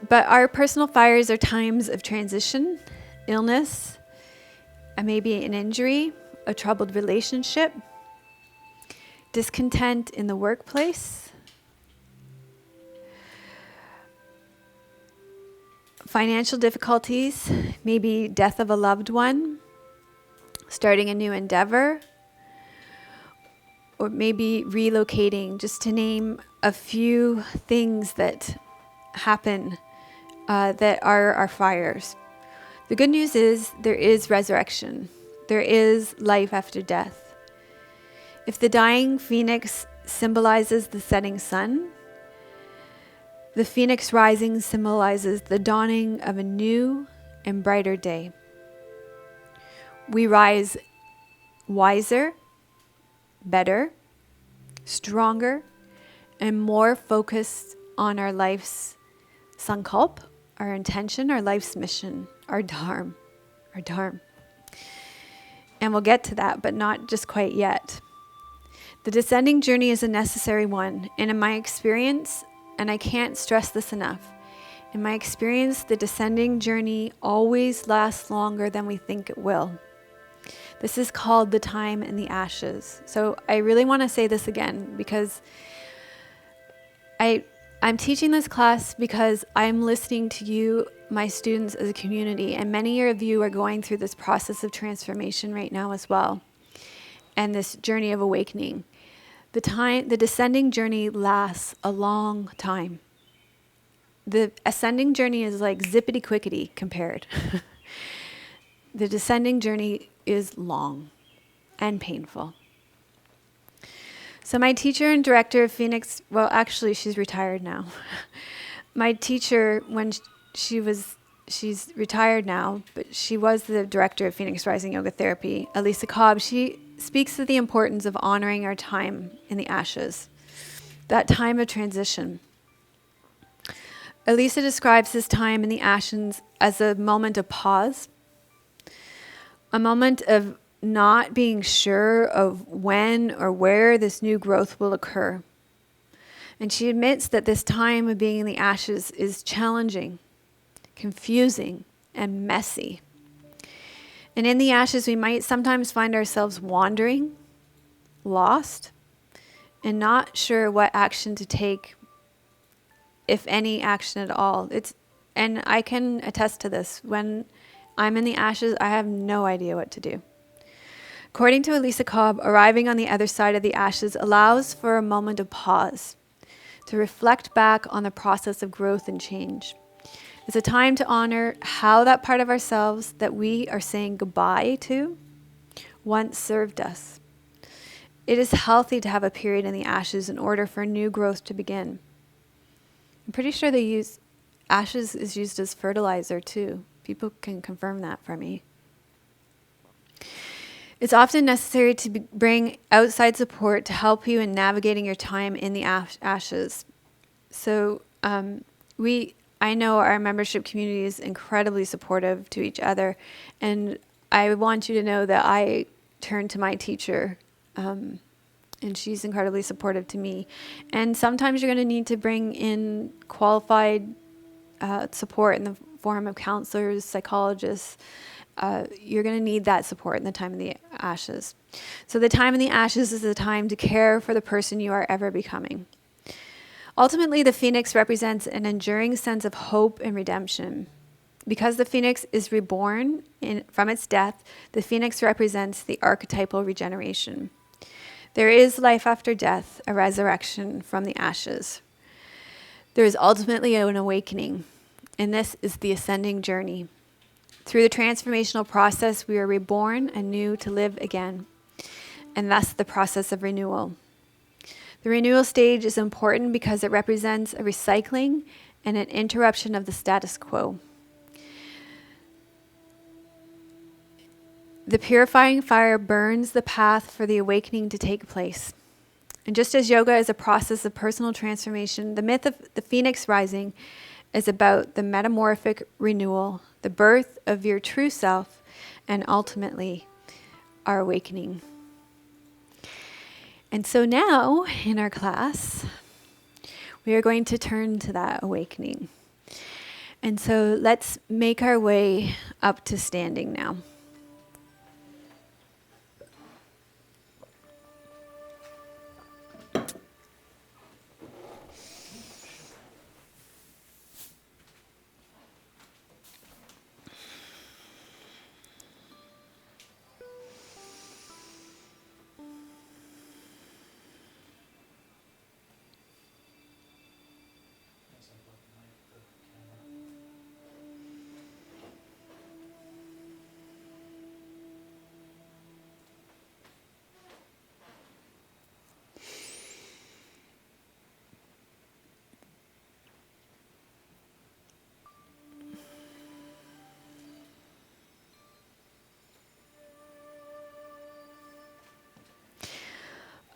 But our personal fires are times of transition, illness, maybe an injury, a troubled relationship, discontent in the workplace, financial difficulties, maybe death of a loved one, starting a new endeavor, or maybe relocating, just to name a few things that happen that are our fires. The good news is there is resurrection. There is life after death. If the dying phoenix symbolizes the setting sun, the phoenix rising symbolizes the dawning of a new and brighter day. We rise wiser, better, stronger, and more focused on our life's sankalp, our intention, our life's mission, our dharma. And we'll get to that, but not just quite yet. The descending journey is a necessary one, and in my experience, and I can't stress this enough, in my experience, the descending journey always lasts longer than we think it will. This is called the time in the ashes. So I really want to say this again, because I'm teaching this class because I'm listening to you, my students, as a community, and many of you are going through this process of transformation right now as well, and this journey of awakening. The descending journey lasts a long time. The ascending journey is like zippity quickety compared. The descending journey is long and painful. So my teacher and director of Phoenix, well, actually she's retired now. My teacher, when she's retired now, but she was the director of Phoenix Rising Yoga Therapy, Elisa Cobb, she speaks of the importance of honoring our time in the ashes, that time of transition. Elisa describes this time in the ashes as a moment of pause, a moment of not being sure of when or where this new growth will occur. And she admits that this time of being in the ashes is challenging, confusing, and messy. And in the ashes, we might sometimes find ourselves wandering, lost, and not sure what action to take, if any action at all. And I can attest to this. When I'm in the ashes, I have no idea what to do. According to Elisa Cobb, arriving on the other side of the ashes allows for a moment of pause, to reflect back on the process of growth and change. It's a time to honor how that part of ourselves that we are saying goodbye to once served us. It is healthy to have a period in the ashes in order for new growth to begin. I'm pretty sure ashes is used as fertilizer too. People can confirm that for me. It's often necessary to bring outside support to help you in navigating your time in the ashes. So I know our membership community is incredibly supportive to each other, and I want you to know that I turn to my teacher, and she's incredibly supportive to me. And sometimes you're going to need to bring in qualified support in the form of counselors, psychologists. You're going to need that support in the time in the ashes. So the time in the ashes is the time to care for the person you are ever becoming. Ultimately, the phoenix represents an enduring sense of hope and redemption. Because the phoenix is reborn from its death, the phoenix represents the archetypal regeneration. There is life after death, a resurrection from the ashes. There is ultimately an awakening, and this is the ascending journey. Through the transformational process, we are reborn anew to live again, and thus the process of renewal. The renewal stage is important because it represents a recycling and an interruption of the status quo. The purifying fire burns the path for the awakening to take place. And just as yoga is a process of personal transformation, the myth of the phoenix rising is about the metamorphic renewal, the birth of your true self, and ultimately our awakening. And so now in our class, we are going to turn to that awakening. And so let's make our way up to standing now.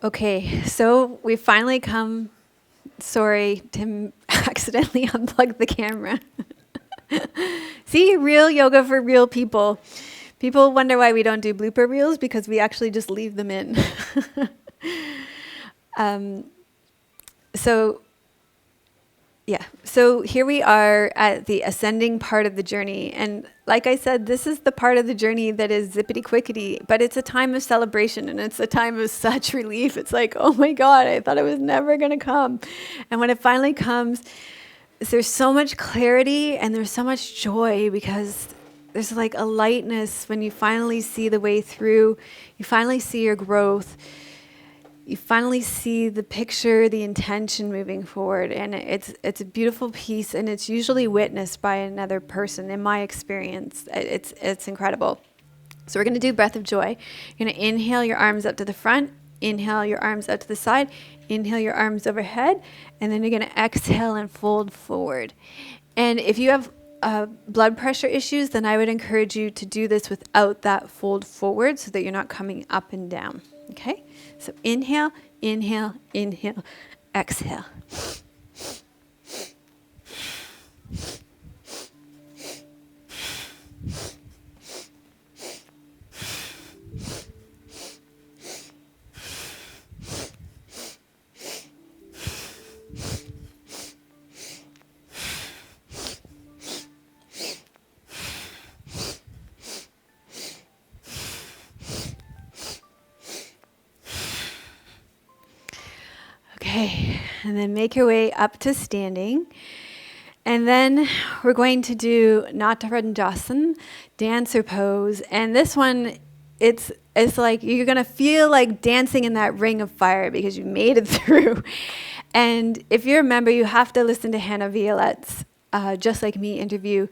Okay, so we finally come. Sorry, Tim accidentally unplugged the camera. See, real yoga for real people. People wonder why we don't do blooper reels because we actually just leave them in. um, so, yeah, so here we are at the ascending part of the journey. And like I said, this is the part of the journey that is zippity quickety, but it's a time of celebration and it's a time of such relief. It's like, oh my God, I thought it was never going to come. And when it finally comes, there's so much clarity and there's so much joy because there's like a lightness when you finally see the way through, you finally see your growth, you finally see the picture, the intention moving forward, and it's a beautiful piece, and it's usually witnessed by another person. In my experience, it's incredible. So we're going to do breath of joy. You're going to inhale your arms up to the front, inhale your arms out to the side, inhale your arms overhead, and then you're going to exhale and fold forward. And if you have blood pressure issues, then I would encourage you to do this without that fold forward so that you're not coming up and down. Okay? So inhale, inhale, inhale, exhale. Okay, and then make your way up to standing. And then we're going to do Natarajanasana, dancer pose. And this one, it's like you're going to feel like dancing in that ring of fire because you made it through. And if you remember, you have to listen to Hannah Violette's Just Like Me interview.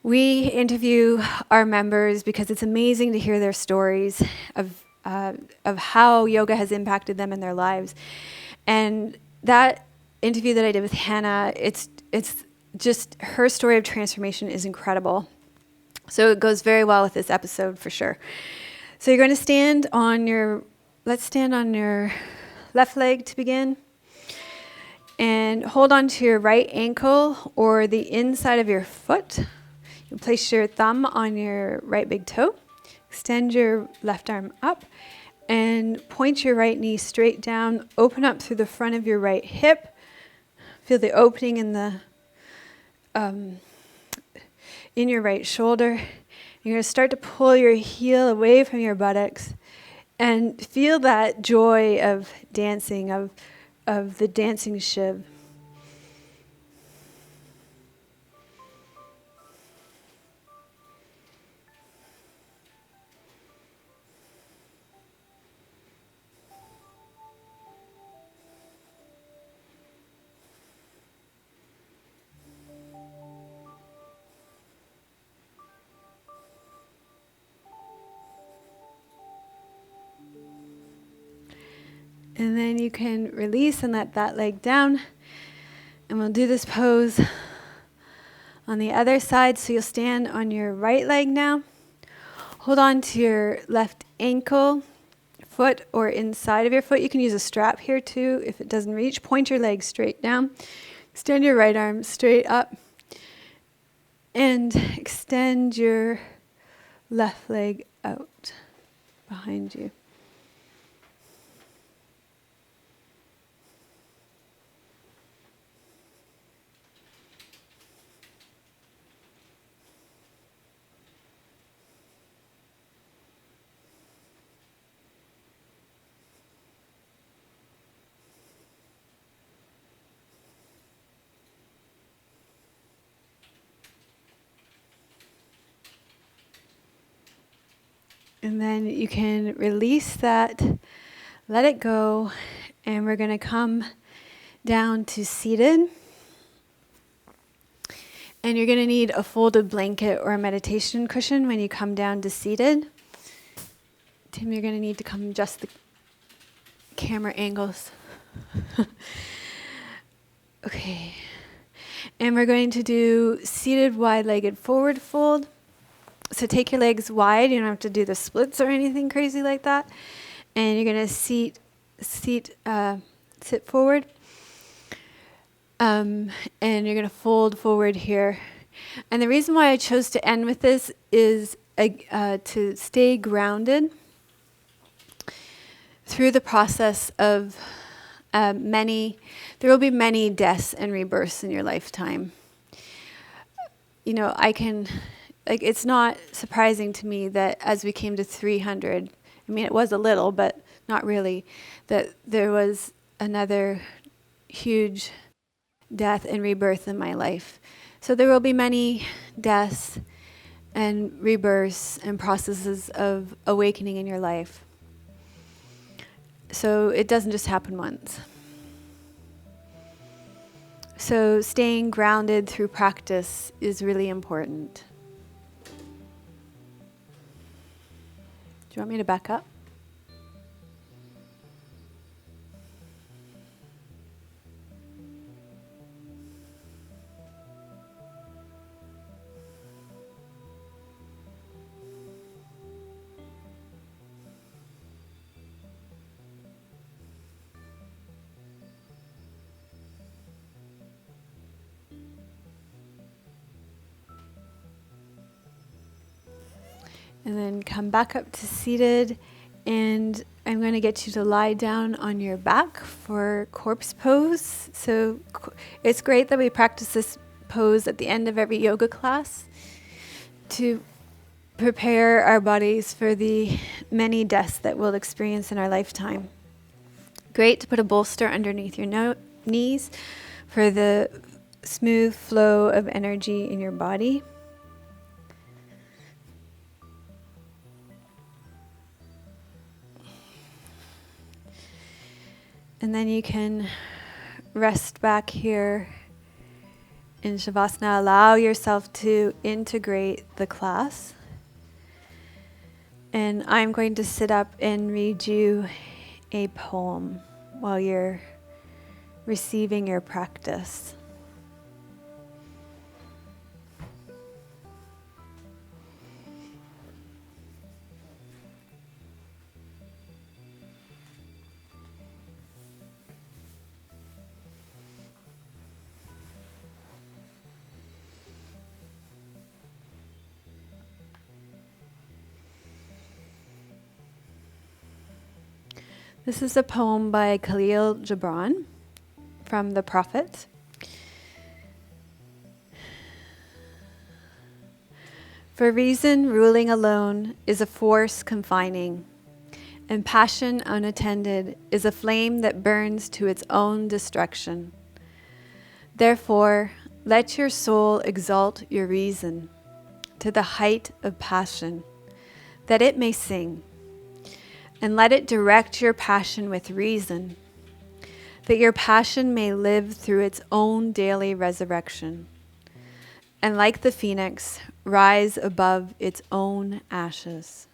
We interview our members because it's amazing to hear their stories of how yoga has impacted them in their lives. And that interview that I did with Hannah, it's just her story of transformation is incredible. So it goes very well with this episode for sure. So you're going to stand on your, let's stand on your left leg to begin. And hold on to your right ankle or the inside of your foot. You place your thumb on your right big toe. Extend your left arm up. And point your right knee straight down. Open up through the front of your right hip. Feel the opening in the in your right shoulder. You're going to start to pull your heel away from your buttocks and feel that joy of dancing, of the dancing Shiv. And then you can release and let that leg down. And we'll do this pose on the other side. So you'll stand on your right leg now. Hold on to your left ankle, foot, or inside of your foot. You can use a strap here too if it doesn't reach. Point your leg straight down. Extend your right arm straight up. And extend your left leg out behind you. And then you can release that, let it go, and we're going to come down to seated. And you're going to need a folded blanket or a meditation cushion when you come down to seated. Tim, you're going to need to come adjust the camera angles. Okay. And we're going to do seated wide-legged forward fold. So take your legs wide. You don't have to do the splits or anything crazy like that. And you're going to sit forward. And you're going to fold forward here. And the reason why I chose to end with this is to stay grounded through the process of there will be many deaths and rebirths in your lifetime. It's not surprising to me that as we came to 300, I mean, it was a little, but not really, that there was another huge death and rebirth in my life. So there will be many deaths and rebirths and processes of awakening in your life. So it doesn't just happen once. So staying grounded through practice is really important. Do you want me to back up? And then come back up to seated, and I'm going to get you to lie down on your back for corpse pose. So it's great that we practice this pose at the end of every yoga class to prepare our bodies for the many deaths that we'll experience in our lifetime. Great to put a bolster underneath your knees for the smooth flow of energy in your body. And then you can rest back here in Shavasana. Allow yourself to integrate the class. And I'm going to sit up and read you a poem while you're receiving your practice. This is a poem by Khalil Gibran from The Prophet. For reason ruling alone is a force confining, and passion unattended is a flame that burns to its own destruction. Therefore, let your soul exalt your reason to the height of passion, that it may sing. And let it direct your passion with reason, that your passion may live through its own daily resurrection, and like the phoenix, rise above its own ashes.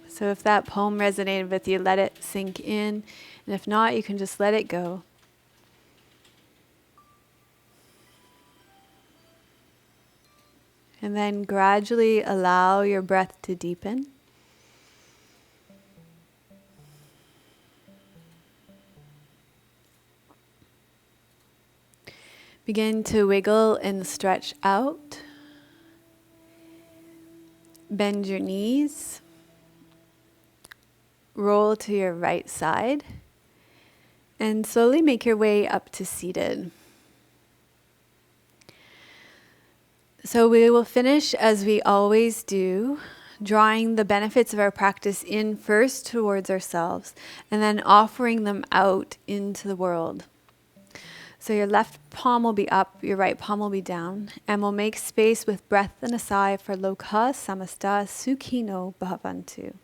So if that poem resonated with you, let it sink in, and if not, you can just let it go. And then gradually allow your breath to deepen. Begin to wiggle and stretch out. Bend your knees. Roll to your right side. And slowly make your way up to seated. So we will finish as we always do, drawing the benefits of our practice in first towards ourselves, and then offering them out into the world. So your left palm will be up, your right palm will be down, and we'll make space with breath and a sigh for Loka Samasta Sukhino Bhavantu.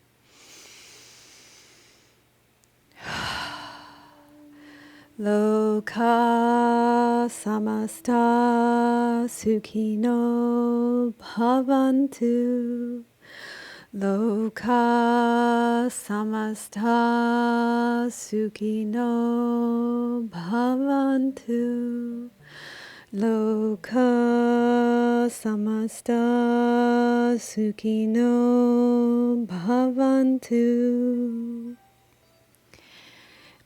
Loka samasta sukhino bhavantu. Loka samasta sukhino bhavantu. Loka samasta sukhino bhavantu.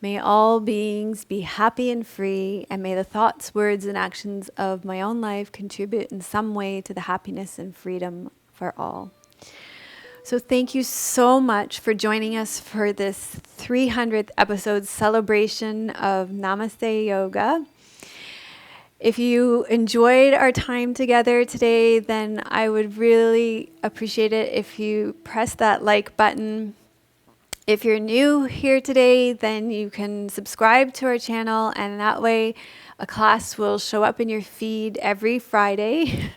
May all beings be happy and free, and may the thoughts, words, and actions of my own life contribute in some way to the happiness and freedom for all. So thank you so much for joining us for this 300th episode celebration of Namaste Yoga. If you enjoyed our time together today, then I would really appreciate it if you press that like button. If you're new here today, then you can subscribe to our channel, and that way a class will show up in your feed every Friday.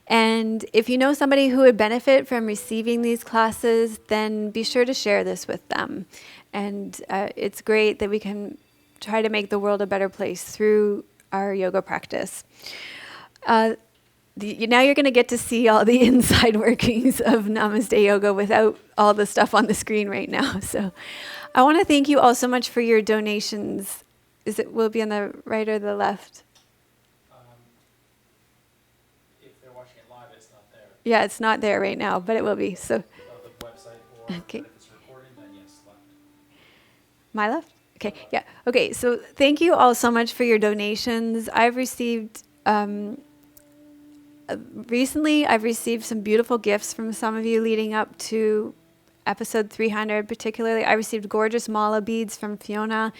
And if you know somebody who would benefit from receiving these classes, then be sure to share this with them. And it's great that we can try to make the world a better place through our yoga practice. Now you're going to get to see all the inside workings of Namaste Yoga without all the stuff on the screen right now. So I want to thank you all so much for your donations. Will it be on the right or the left? If they're watching it live, it's not there. Yeah, it's not there right now, but it will be. So The website, or okay. if it's recording, then yes, left. My left? Okay, yeah. Okay, so thank you all so much for your donations. Recently, I've received some beautiful gifts from some of you leading up to episode 300. Particularly, I received gorgeous mala beads from Fiona.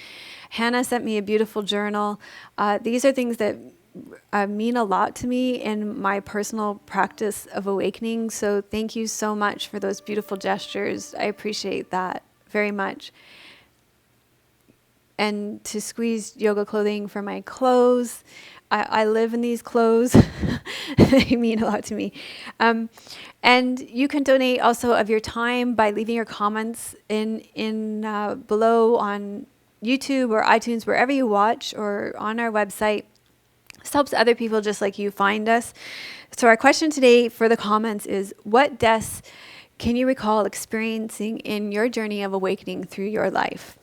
Hannah sent me a beautiful journal. These are things that mean a lot to me in my personal practice of awakening. So thank you so much for those beautiful gestures. I appreciate that very much. And to squeeze yoga clothing for my clothes. I live in these clothes. They mean a lot to me. And you can donate also of your time by leaving your comments in below on YouTube or iTunes, wherever you watch, or on our website. This helps other people just like you find us. So our question today for the comments is, what deaths can you recall experiencing in your journey of awakening through your life?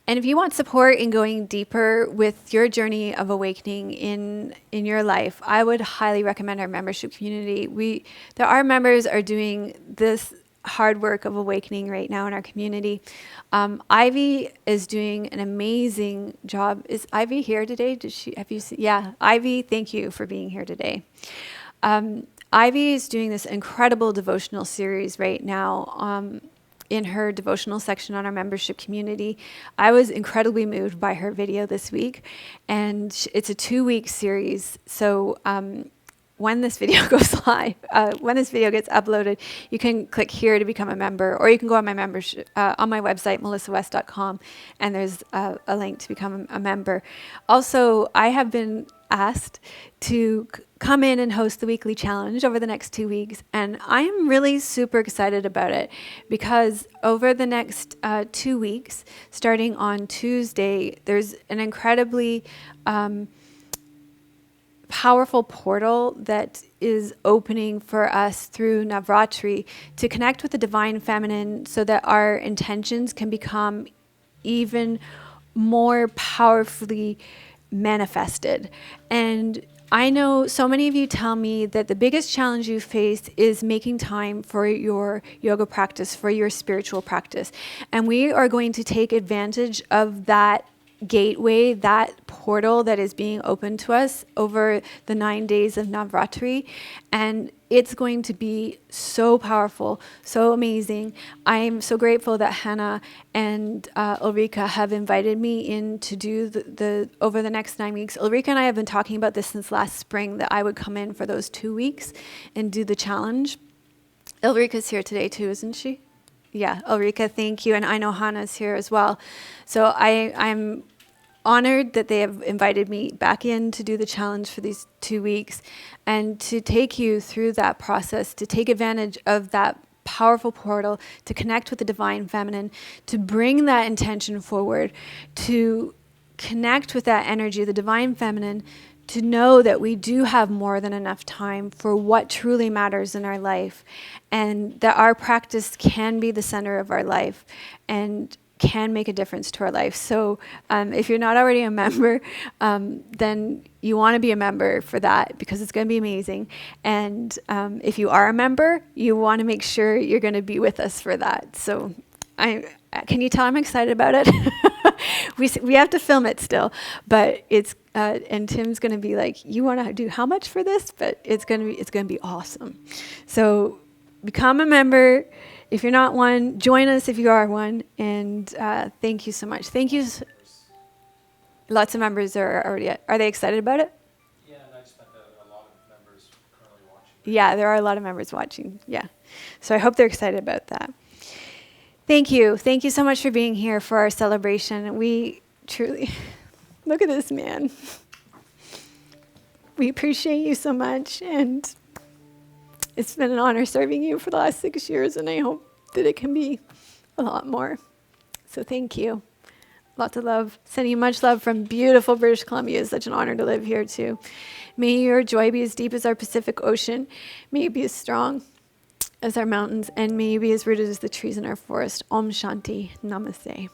And if you want support in going deeper with your journey of awakening in your life, I would highly recommend our membership community. Our members are doing this hard work of awakening right now in our community. Ivy is doing an amazing job. Is Ivy here today? Have you seen? Yeah, Ivy, thank you for being here today. Ivy is doing this incredible devotional series right now. In her devotional section on our membership community. I was incredibly moved by her video this week, and it's a 2-week series. So when this video goes live, when this video gets uploaded, you can click here to become a member, or you can go on my membership on my website, melissawest.com, and there's a link to become a member. Also, I have been asked to come in and host the weekly challenge over the next 2 weeks, and I am really super excited about it because over the next 2 weeks, starting on Tuesday, there's an incredibly powerful portal that is opening for us through Navratri to connect with the divine feminine so that our intentions can become even more powerfully manifested. And I know so many of you tell me that the biggest challenge you face is making time for your yoga practice, for your spiritual practice. And we are going to take advantage of that gateway, that portal that is being opened to us over the 9 days of Navratri. And it's going to be so powerful, so amazing. I'm so grateful that Hannah and Ulrika have invited me in to do the over the next 9 weeks. Ulrika and I have been talking about this since last spring, that I would come in for those 2 weeks and do the challenge. Ulrika's here today too, isn't she? Yeah, Ulrika, thank you. And I know Hannah's here as well. So I'm honored that they have invited me back in to do the challenge for these 2 weeks and to take you through that process, to take advantage of that powerful portal, to connect with the divine feminine, to bring that intention forward, to connect with that energy, the divine feminine, to know that we do have more than enough time for what truly matters in our life, and that our practice can be the center of our life, and can make a difference to our life. So if you're not already a member, then you want to be a member for that, because it's going to be amazing. And if you are a member, you want to make sure you're going to be with us for that. So can you tell I'm excited about it? we have to film it still, but it's and Tim's going to be like, you want to do how much for this? But it's going to be awesome. So become a member. If you're not one, join us if you are one. And thank you so much. Thank you. Lots of members are they excited about it? Yeah, and I expect a lot of members currently watching. Yeah, there are a lot of members watching. Yeah. So I hope they're excited about that. Thank you. Thank you so much for being here for our celebration. We truly, look at this man. We appreciate you so much, and it's been an honor serving you for the last 6 years, and I hope that it can be a lot more. So thank you. Lots of love. Sending you much love from beautiful British Columbia. It's such an honor to live here too. May your joy be as deep as our Pacific Ocean. May you be as strong as our mountains, and may you be as rooted as the trees in our forest. Om Shanti. Namaste.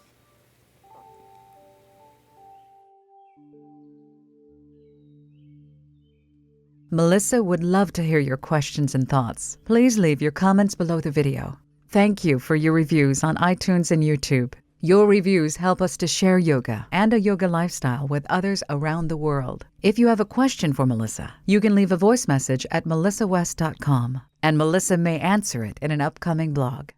Melissa would love to hear your questions and thoughts. Please leave your comments below the video. Thank you for your reviews on iTunes and YouTube. Your reviews help us to share yoga and a yoga lifestyle with others around the world. If you have a question for Melissa, you can leave a voice message at melissawest.com, and Melissa may answer it in an upcoming blog.